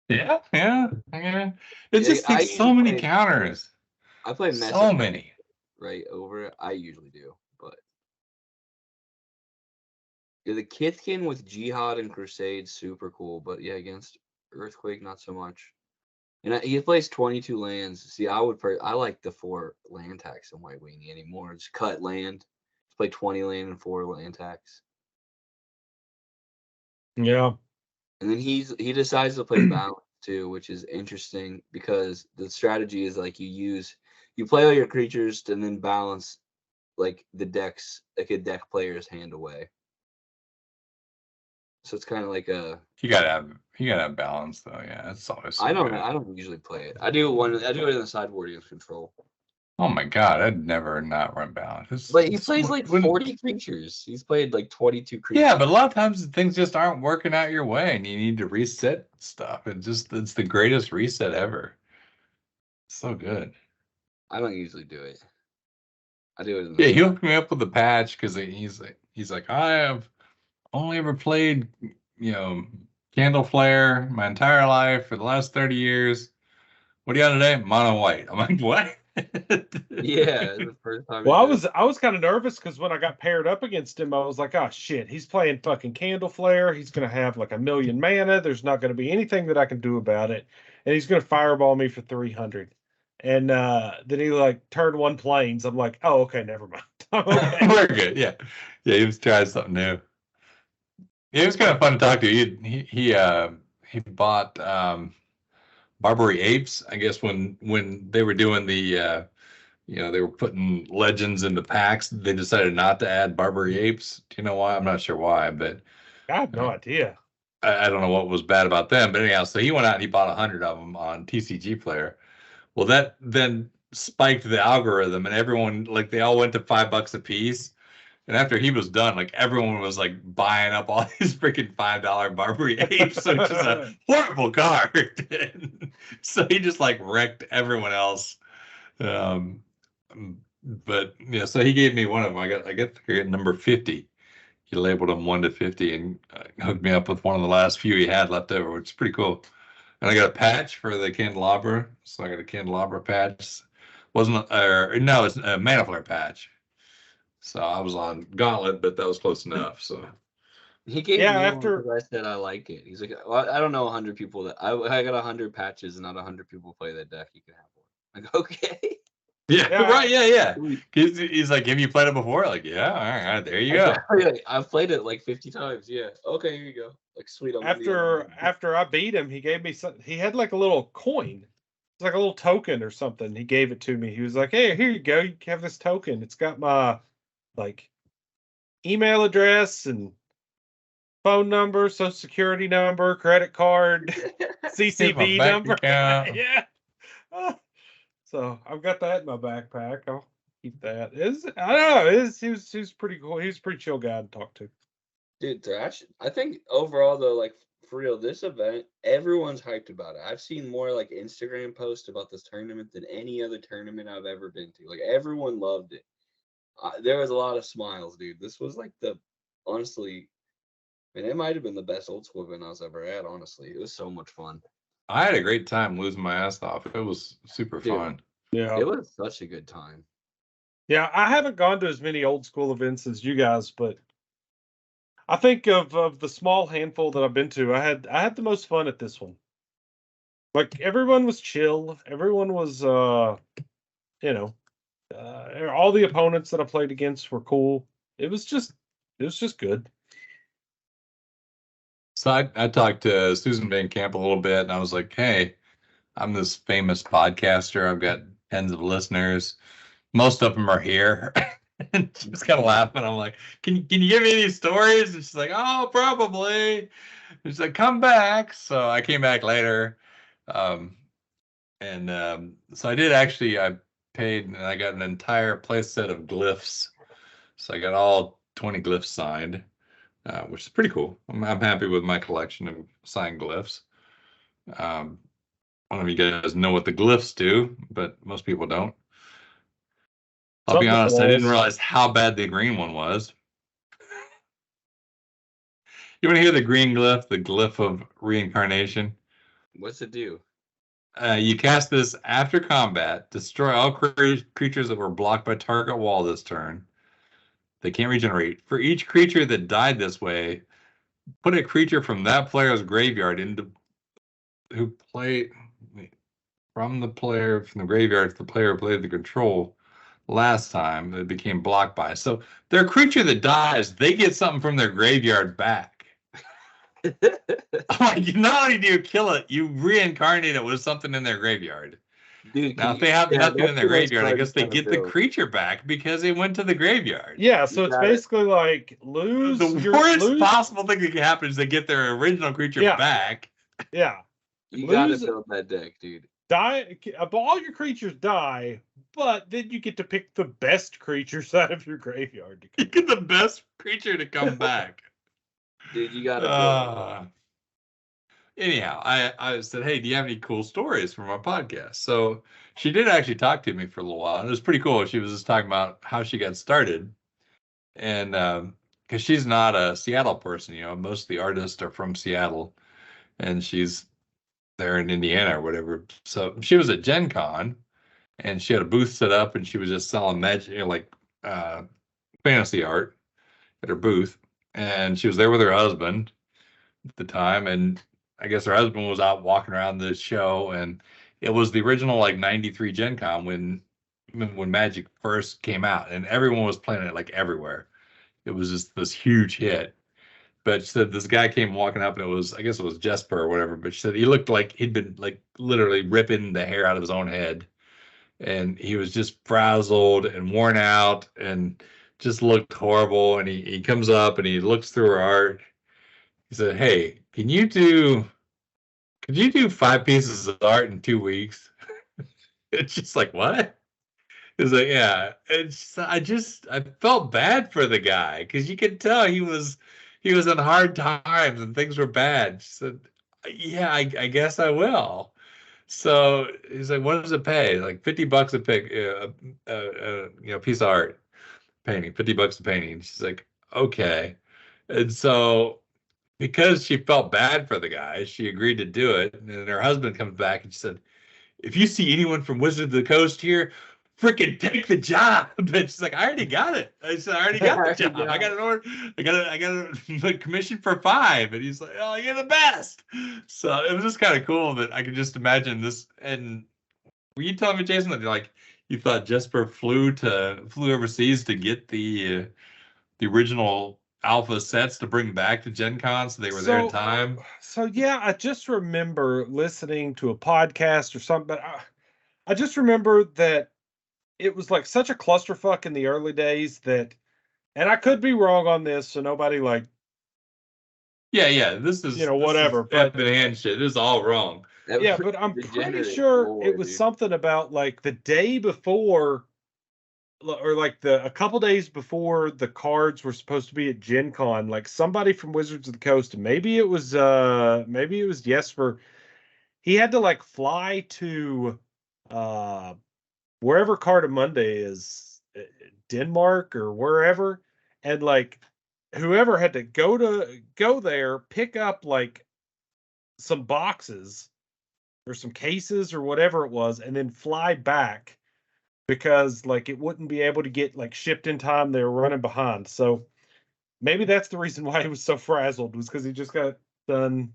Yeah. It just I takes so usually many play- counters. I play So many. right over it. I usually do, but yeah, the Kithkin with Jihad and Crusade super cool, but yeah, against Earthquake not so much. And he plays 22 lands. See, I like the 4 land tax in White Weenie anymore. Just cut land, just play 20 land and 4 land tax. Yeah. And then he decides to play balance too, which is interesting because the strategy is like you play all your creatures and then balance like the decks, like a deck player's hand away. So it's kind of like You gotta have You gotta have balance though. Yeah, that's always. So I don't. good. I don't usually play it. I do it in the sideboard against control. Oh my god, I'd never not run balance. But he plays like 40 creatures. He's played like 22 creatures. Yeah, but a lot of times things just aren't working out your way, and you need to reset stuff. It's the greatest reset ever. So good. I don't usually do it. I do it. In Yeah, he hooked me up with the patch because he's like, I have only ever played, Candle Flare my entire life for the last 30 years. What do you got today? Mono white. I'm like, what? Yeah, the first time. Well, I was kind of nervous because when I got paired up against him, I was like, oh shit, he's playing fucking Candle Flare. He's gonna have like 1,000,000 mana. There's not gonna be anything that I can do about it, and he's gonna fireball me for 300. And then he like turned one planes. I'm like, oh okay, never mind. Okay. We're good. Yeah, he was trying something new. Yeah, it was kind of fun to talk to. He bought Barbary Apes, I guess, when they were doing the they were putting legends into packs. They decided not to add Barbary Apes. Do you know why? I'm not sure why, but I have no idea. I don't know what was bad about them. But anyhow, so he went out and he bought 100 of them on TCG Player. Well, that then spiked the algorithm, and everyone, like, they all went to $5 a piece. And after he was done, like, everyone was like buying up all these freaking $5 Barbary Apes, which is a horrible card. So he just like wrecked everyone else. But yeah, so he gave me one of them. I got number 50. He labeled them 1 to 50 and hooked me up with one of the last few he had left over, which is pretty cool. And I got a patch for the candelabra, so I got a candelabra patch. It's a Mana Flare patch. So I was on Gauntlet, but that was close enough. So he gave me after one I said I like it. He's like, well, I don't know 100 people that I got 100 patches and not 100 people play that deck. You can have one. Like, okay. Yeah, right. Yeah. He's like, have you played it before? Like, yeah. All right, there you go. I've played it like 50 times. Yeah. Okay, here you go. Like, sweet. After I beat him, he gave me he had like a little coin. It's like a little token or something. He gave it to me. He was like, hey, here you go. You have this token. It's got my like email address and phone number, social security number, credit card, CCV number. Yeah. So I've got that in my backpack. I'll keep that. I don't know. He was pretty cool. He was a pretty chill guy to talk to. Dude, Thrash. I think overall though, like for real, this event, everyone's hyped about it. I've seen more like Instagram posts about this tournament than any other tournament I've ever been to. Like everyone loved it. There was a lot of smiles, dude. This was like honestly, I mean, it might have been the best old school event I was ever at. Honestly, it was so much fun. I had a great time losing my ass off. It was super fun. Yeah, it was such a good time. Yeah, I haven't gone to as many old school events as you guys, but I think of the small handful that I've been to, I had the most fun at this one. Like everyone was chill. Everyone was, all the opponents that I played against were cool. It was just good. So I talked to Susan Van Camp a little bit, and I was like, hey, I'm this famous podcaster. I've got tens of listeners. Most of them are here. And she was kind of laughing. I'm like, can you give me any stories? And she's like, oh, probably. She's like, come back. So I came back later. So I did actually, I paid and I got an entire play set of glyphs. So I got all 20 glyphs signed, which is pretty cool. I'm happy with my collection of signed glyphs. I don't know if you guys know what the glyphs do, but most people don't. I'll be honest, I didn't realize how bad the green one was. You want to hear the green glyph, the glyph of reincarnation? What's it do? You cast this after combat, destroy all creatures that were blocked by target wall this turn. They can't regenerate. For each creature that died this way, put a creature from that player's graveyard from the graveyard to the player who played the control last time that became blocked by. So their creature that dies, they get something from their graveyard back. Like, not only do you kill it, you reincarnate it with something in their graveyard. Dude, now, if they have nothing in their graveyard, I guess they get the creature back because it went to the graveyard. Yeah, so it's basically like the worst possible thing that can happen is they get their original creature back Yeah. You gotta Lose- build that deck, dude. Die. All your creatures die, but then you get to pick the best creatures out of your graveyard. You get the best creature to come back. Dude, you gotta build it. Anyhow, I said, hey, do you have any cool stories from our podcast? So she did actually talk to me for a little while. And it was pretty cool. She was just talking about how she got started. And because she's not a Seattle person, most of the artists are from Seattle. And she's there in Indiana or whatever. So she was at Gen Con and she had a booth set up and she was just selling magic, fantasy art at her booth. And she was there with her husband at the time. And I guess her husband was out walking around the show. And it was the original like 93 Gen Con when Magic first came out and everyone was playing it like everywhere. It was just this huge hit. But she said this guy came walking up and I guess it was Jesper or whatever, but she said he looked like he'd been like literally ripping the hair out of his own head. And he was just frazzled and worn out and just looked horrible. And he comes up and he looks through her art. He said, hey, could you do 5 pieces of art in 2 weeks? It's just like, what? It's like, yeah. I felt bad for the guy because you could tell he was in hard times and things were bad. She said, yeah, I guess I will. So he's like, what does it pay? Like $50 a pick, piece of art painting, $50 a painting. She's like, okay. And so because she felt bad for the guy, she agreed to do it. And then her husband comes back and she said, if you see anyone from Wizard of the Coast here, freaking take the job. But she's like, I already got it. I said, I already got the job. I got an order. I got a commission for 5. And he's like, oh, you're the best. So it was just kind of cool that I could just imagine this. And were you telling me, Jason, that like you thought Jesper flew overseas to get the original alpha sets to bring back to Gen Con so they were there in time? So yeah, I just remember listening to a podcast or something, but I just remember that it was like such a clusterfuck in the early days that, and I could be wrong on this, so nobody like, yeah, this is whatever, but the hand shit. This is all wrong. Yeah, but I'm pretty sure it was something about like the day before, or like a couple days before the cards were supposed to be at Gen Con, like somebody from Wizards of the Coast, and maybe it was Jesper. He had to like fly to wherever Cardamonde is, Denmark or wherever, and like whoever had to go there, pick up like some boxes or some cases or whatever it was, and then fly back because like it wouldn't be able to get like shipped in time. They were running behind. So maybe that's the reason why he was so frazzled, was because he just got done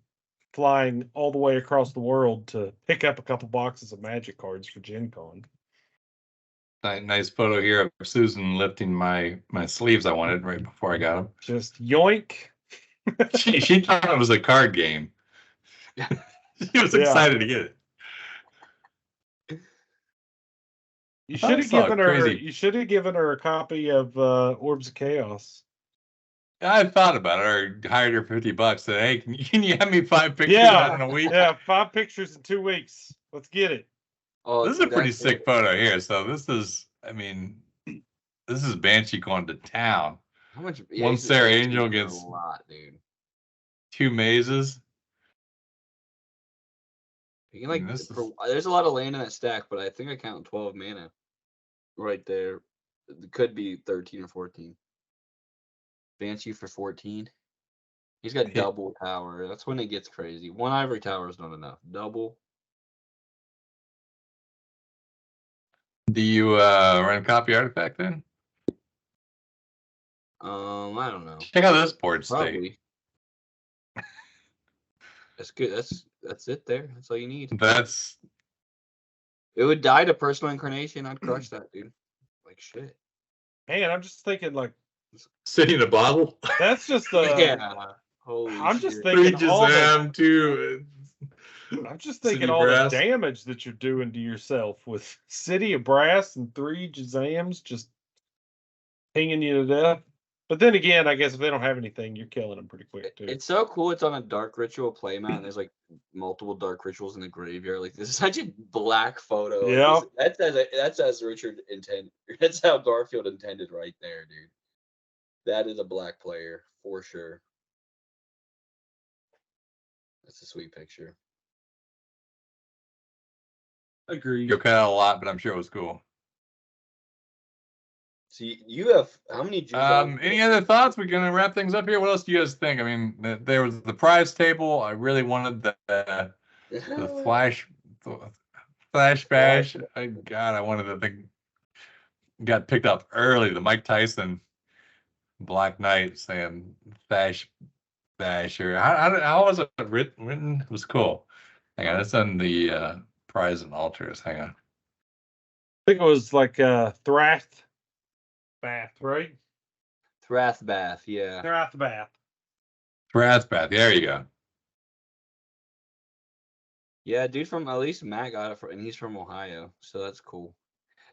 flying all the way across the world to pick up a couple boxes of Magic cards for Gen Con. Nice photo here of Susan lifting my sleeves I wanted right before I got them. Just yoink. she thought it was a card game. She was excited to get it. You should have given her. You should have given her a copy of Orbs of Chaos. I thought about it, or hired her $50. Said, "Hey, can you have me 5 pictures in a week?" Yeah, 5 pictures in 2 weeks. Let's get it. Oh, this is a pretty sick photo here. So this is Banshee going to town. How much? One Sarah Angel gets a lot, dude. 2 mazes. You can there's a lot of land in that stack, but I think I count 12 mana right there. It could be 13 or 14. Banshee for 14. He's got double tower. That's when it gets crazy. 1 ivory tower is not enough. Double. Do you run a copy artifact then? I don't know. Check out this board state. That's good. That's it there. That's all you need. It would die to personal incarnation. I'd crush that, dude. Like shit. Man, I'm just thinking like City in a bottle. That's just Holy I'm just thinking I'm just thinking all the damage that you're doing to yourself with City of Brass and 3 Jazams just pinging you to death. But then again, I guess if they don't have anything, you're killing them pretty quick too. It's so cool. It's on a dark ritual playmat, and there's like multiple dark rituals in the graveyard. Like this is such a black photo. Like, Yeah. that's as Richard intended. That's how Garfield intended right there, dude. That is a black player for sure. That's a sweet picture. Agreed. You'll cut out a lot, but I'm sure it was cool. So you have how many? Any other thoughts? We're gonna wrap things up here. What else do you guys think? I mean, there was the prize table. I really wanted the Thrash Bash. I wanted the thing. Got picked up early. The Mike Tyson Black Knight saying Thrash Bash, or how was it written? It was cool. Hang on, it's on the prize and altars. Hang on. I think it was like Thrash Bath, right? Thrash Bash, yeah. Thrash Bath. Thrash Bash. There you go. Yeah, dude from at least Matt got it and he's from Ohio, so that's cool.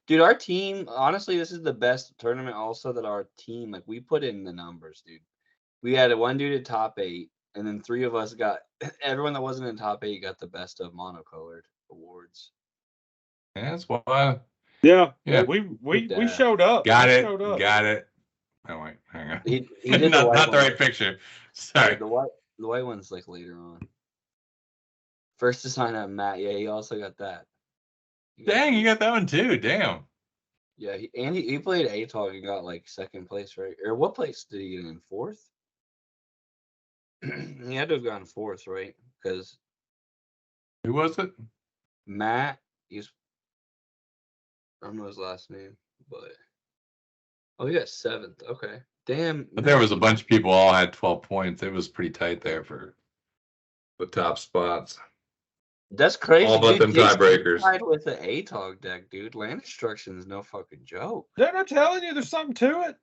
Dude, our team, honestly, this is the best tournament also that our team, like, we put in the numbers, dude. We had one dude at top 8, and then 3 of us got, everyone that wasn't in top 8 got the best of monocolored awards. Yeah, that's why. Yeah. We showed up. Got we it. Showed up. Got it. Oh wait, hang on. He did not the right picture. Sorry. The white one's like later on. First to sign up, Matt. Yeah, he also got that. Dang, you got that one too. Damn. Yeah, he played ATOG and got like second place, right? Or what place did he get in? 4th? He had to have gotten 4th, right? Because who was it? Matt. I don't know his last name, but he got 7th. Okay, damn. But there was a bunch of people all had 12 points. It was pretty tight there for the top spots. That's crazy. All but them tiebreakers. With the ATOG deck, dude. Land destruction is no fucking joke. Then I'm telling you, there's something to it.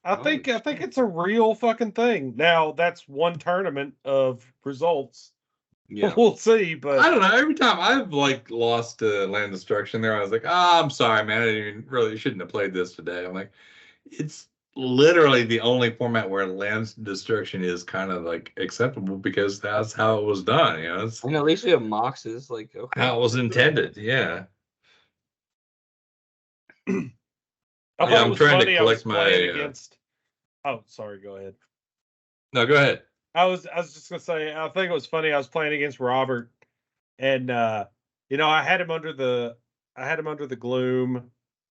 I think it's a real fucking thing. Now that's one tournament of results. Yeah, we'll see. But I don't know. Every time I've like lost to land destruction, there I was like, I'm sorry, man. I shouldn't have played this today. I'm like, it's literally the only format where land destruction is kind of like acceptable because that's how it was done. You know, and at least we have Moxes. Like, okay, how it was intended. Yeah. I'm trying to collect my. Against... Oh, sorry. Go ahead. No, go ahead. I was just gonna say. I think it was funny. I was playing against Robert, and I had him under the gloom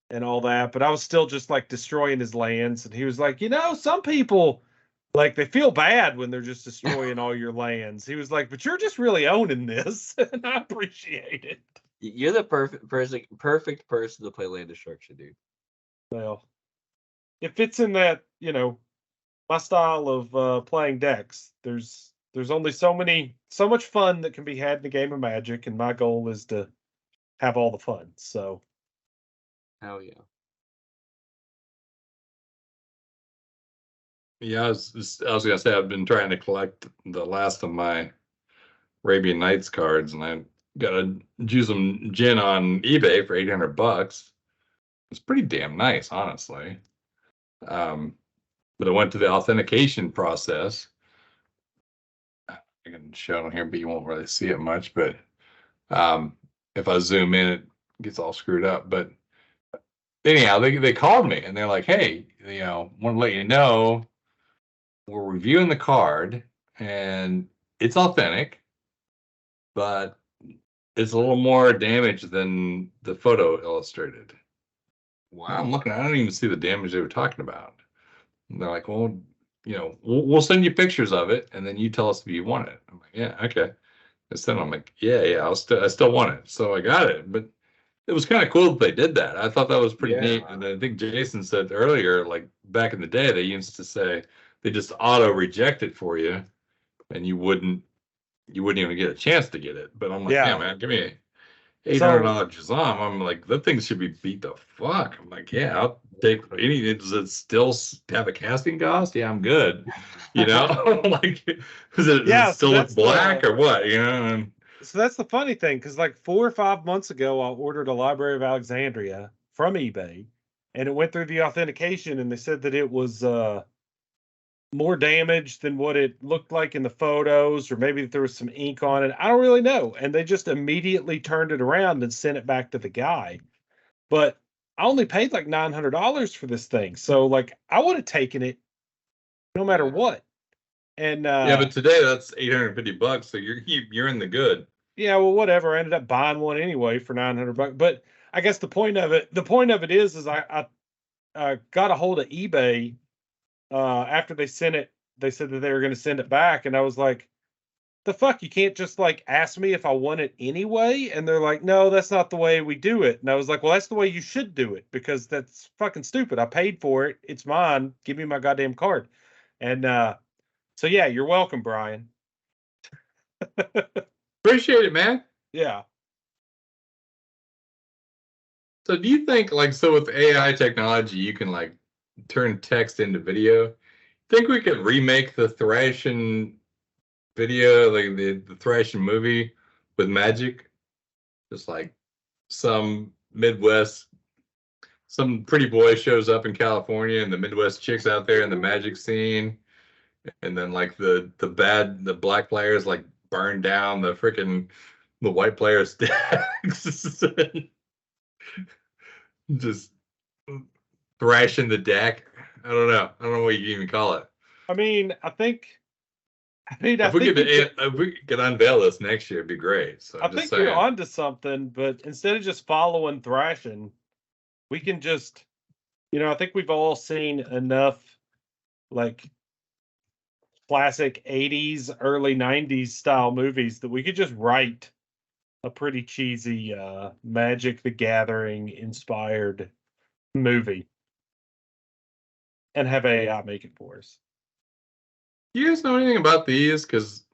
and all that, but I was still just like destroying his lands, and he was like, some people like they feel bad when they're just destroying all your lands. He was like, but you're just really owning this, and I appreciate it. You're the perfect person to play land destruction, dude. Well, it fits in that, my style of playing decks. There's only so much fun that can be had in a game of Magic, and my goal is to have all the fun. So, hell yeah. Yeah, I was gonna say I've been trying to collect the last of my Arabian Nights cards, and I got a Jusum Gin on eBay for $800. It's pretty damn nice, honestly. But I went to the authentication process. I can show it on here, but you won't really see it much. But if I zoom in, it gets all screwed up. But anyhow, they called me and they're like, "Hey, want to let you know we're reviewing the card and it's authentic, but it's a little more damage than the photo illustrated." Wow. I'm looking. I don't even see the damage they were talking about. And they're like, well, we'll send you pictures of it, and then you tell us if you want it. I'm like, yeah, okay. Instead, I'm like, yeah, I still want it. So I got it. But it was kind of cool that they did that. I thought that was pretty neat. And I think Jason said earlier, like back in the day, they used to say they just auto reject it for you, and you wouldn't even get a chance to get it. But I'm like, yeah, man, give me $800 Jazam. I'm like, that thing should be beat the fuck. I'm like, yeah, I'll take any. Does it still have a casting cost? Yeah, I'm good. Like, does it still look black or what? So that's the funny thing, because like 4 or 5 months ago, I ordered a Library of Alexandria from eBay, and it went through the authentication, and they said that it was more damage than what it looked like in the photos, or maybe there was some ink on it. I don't really know. And they just immediately turned it around and sent it back to the guy. But I only paid like $900 for this thing. So like I would have taken it no matter what. And Yeah, but today that's $850, so you're in the good. yeah, well, whatever. I ended up buying one anyway for $900. But I guess the point of it is I got a hold of eBay after they sent it. They said that they were going to send it back, and I was like, "The fuck! You can't just like ask me if I want it anyway." And they're like, "No, that's not the way we do it." And I was like, "Well, that's the way you should do it because that's fucking stupid. I paid for it. It's mine. Give me my goddamn card." And so yeah, you're welcome, Brian. Appreciate it, man. Yeah. So do you think, like, so with AI technology, you can like turn text into video? Think we could remake the Thrashing video, like the Thrashing movie with magic? Just like some Midwest, some pretty boy shows up in California, and the Midwest chicks out there in the magic scene, and then like the black players like burn down the white players' decks. Just thrashing the deck. I don't know what you even call it. I mean, I think If we could unveil this next year, it'd be great. So I I'm just think saying. you're onto something, but instead of just following thrashing, we can just, I think we've all seen enough like classic 80s, early 90s style movies that we could just write a pretty cheesy Magic the Gathering inspired movie and have AI make it for us. Do you guys know anything about these? Because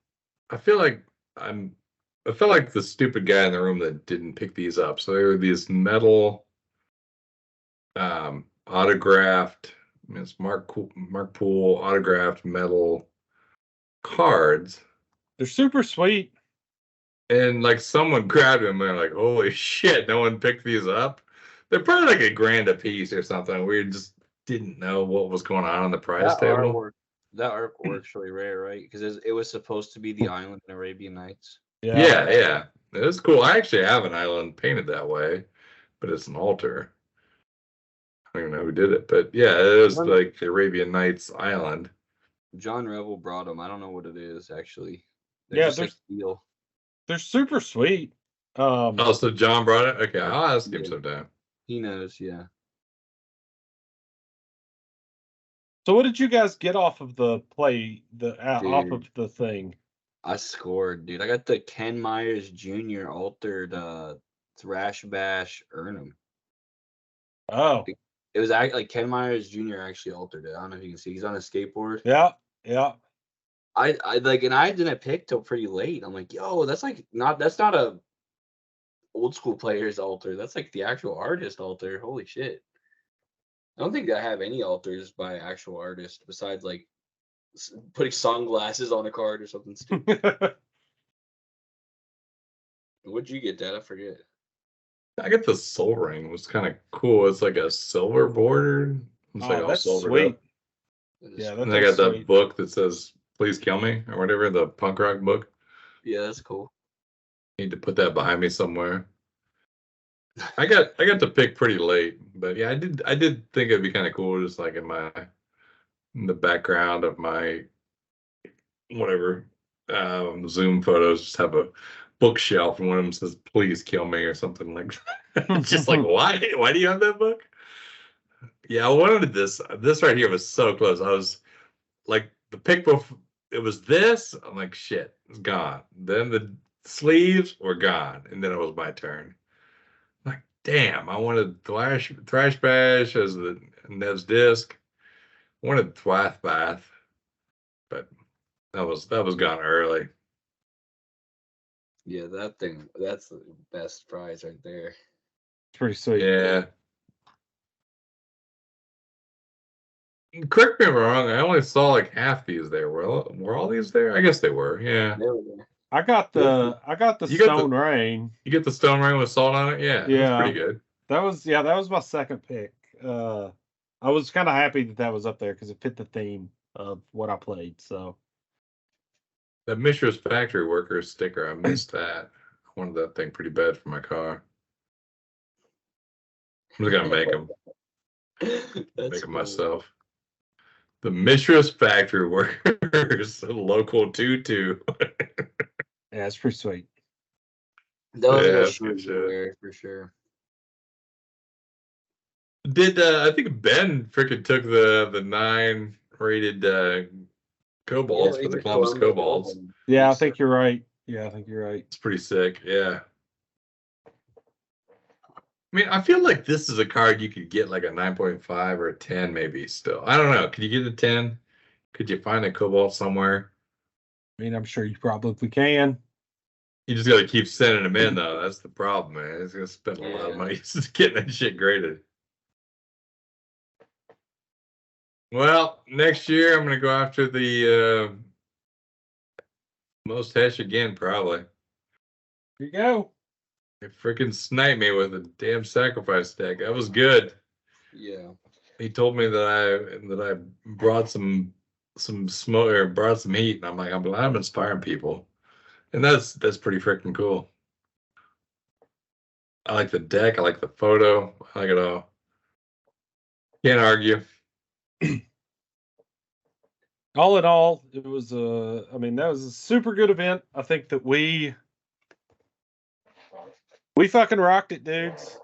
I feel like the stupid guy in the room that didn't pick these up. So there were these metal autographed, I mean, it's Mark Poole autographed metal cards. They're super sweet. And like someone grabbed them and they're like, holy shit, no one picked these up. They're probably like $1,000 a piece or something. We just didn't know what was going on the prize table. That artwork's really rare, right? Because it was supposed to be the island in Arabian Nights. Yeah. It was cool. I actually have an island painted that way, but it's an altar. I don't even know who did it, but yeah, it was like the Arabian Nights island. John Revel brought them. I don't know what it is actually. They're just like steel. They're super sweet. Oh, so John brought it? Okay, I'll ask him sometime. He knows, yeah. So what did you guys get off of the play, off of the thing? I scored, dude. I got the Ken Myers Jr. altered Thrash Bash Urnham. Oh. It was actually like Ken Myers Jr. actually altered it. I don't know if you can see. He's on a skateboard. Yeah. I like, and I didn't pick till pretty late. I'm like, yo, that's not a old school player's altar. That's like the actual artist altar. Holy shit. I don't think I have any altars by actual artists besides like putting sunglasses on a card or something stupid. What'd you get, Dad? I forget. I got the Soul Ring. It was kind of cool. It's like a silver border. It's like all that's silvered sweet. up. Yeah, and I got that book that says "Please Kill Me" or whatever, the punk rock book. Yeah, that's cool. Need to put that behind me somewhere. I got to pick pretty late, but yeah, I did think it'd be kind of cool, just like in the background of my whatever Zoom photos, just have a bookshelf and one of them says "Please Kill Me" or something like that. Just like, why do you have that book? Yeah, I wanted this right here was so close. I was like, the pick before it was this, I'm like, shit, it's gone. Then the sleeves were gone, and then it was my turn. Like, damn, I wanted Thrash Bash as the Nev's disc. I wanted Thwath Bath, but that was gone early. Yeah, that's the best prize right there. Pretty sweet. Yeah. Correct me if I'm wrong. I only saw like half these there. Were all these there? I guess they were. Yeah. They were there. I got the Stone Rain. You get the Stone Rain with salt on it? Yeah. That's pretty good. That was my second pick. I was kind of happy that was up there because it fit the theme. of what I played. So The Mishra's Factory Workers sticker, I missed that. I wanted that thing pretty bad for my car. I'm just gonna make them. Make them myself. The Mishra's Factory Workers, local tutu. yeah, it's pretty sweet. Those Yeah, are the that's good shoes to shit. wear for sure. Did I think Ben freaking took the 9 rated Cobalts for the Columbus Cobalts. Yeah, I think you're right. Yeah, I think you're right. It's pretty sick. Yeah. I mean, I feel like this is a card you could get like a 9.5 or a 10 maybe still. I don't know. Could you get a 10? Could you find a Cobalt somewhere? I mean, I'm sure you probably can. You just got to keep sending them in, though. That's the problem, man. It's going to spend a lot of money just getting that shit graded. Well, next year I'm going to go after the most hash again, probably. Here you go. They freaking sniped me with a damn sacrifice deck. That was good. Yeah. He told me that I brought some smoke or brought some heat, and I'm like, I'm inspiring people, and that's pretty freaking cool. I like the deck. I like the photo. I like it all. Can't argue. All in all, it was that was a super good event. I think that we fucking rocked it, dudes.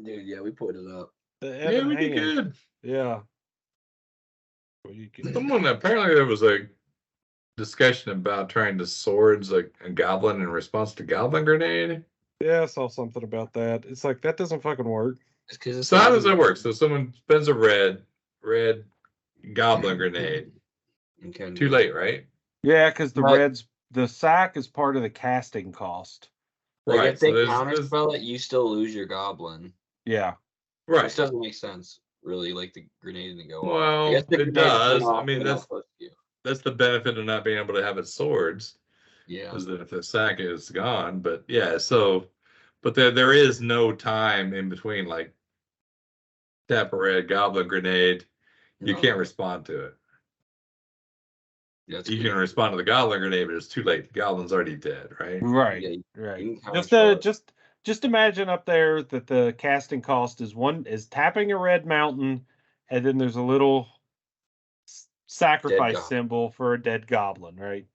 Dude, yeah, we put it up. Yeah, we did good. Yeah. Someone apparently there was a discussion about trying to swords like a goblin in response to goblin grenade. Yeah, I saw something about that. It's like that doesn't fucking work. So how does that work? So someone spends a red goblin grenade. Okay. Too late, right? Yeah, because the sack is part of the casting cost. Like Right. if they So counterspell it, you still lose your goblin. Yeah. right. Which doesn't make sense, really. Like the grenade didn't go off. Well, I guess the it grenade does. went off I mean, when that's supposed to. that's the benefit of not being able to have its swords. Yeah. Is that if the sack is gone? But yeah, but there is no time in between. Like tap a red goblin grenade, you can't respond to it. That's you can respond to the goblin grenade, but it's too late. The goblin's already dead, right? Right. Yeah, Right. Just imagine up there that the casting cost is tapping a red mountain, and then there's a little sacrifice symbol for a dead goblin, right?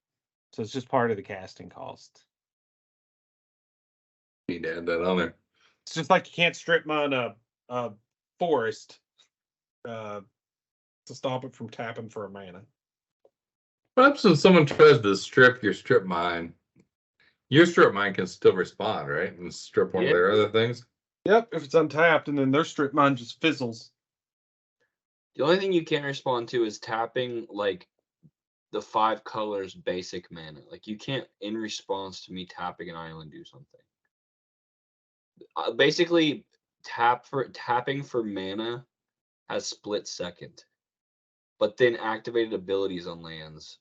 So it's just part of the casting cost. You need to add that on there. It's just like you can't strip mine a forest to stop it from tapping for a mana. Perhaps when someone tries to strip your strip mine, your strip mine can still respond, right? And strip one of their other things. Yep, if it's untapped, and then their strip mine just fizzles. The only thing you can't respond to is tapping like the 5 colors basic mana. Like you can't, in response to me tapping an island, do something. Basically, tapping for mana has split second, but then activated abilities on lands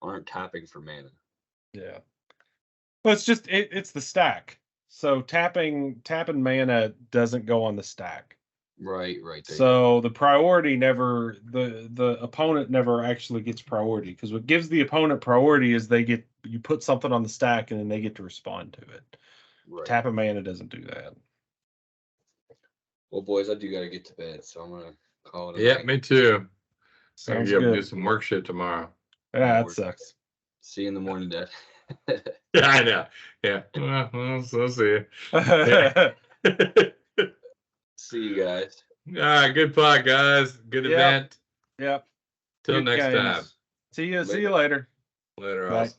aren't tapping for mana. Yeah. Well, it's just it's the stack. So tapping mana doesn't go on the stack. Right. So the priority never the opponent never actually gets priority, because what gives the opponent priority is you put something on the stack and then they get to respond to it. Right. Tapping mana doesn't do that. Well, boys, I do gotta get to bed, so I'm gonna call it. Yeah, me too. Sounds good. Good. Do some work shit tomorrow. Yeah, that sucks. See you in the morning, Dad. Yeah, I know. Yeah. Well, so see you. Yeah. See you guys. All right, good pod, guys. Good event. Yep. Till next time. See you later. Later, Bye. Ross.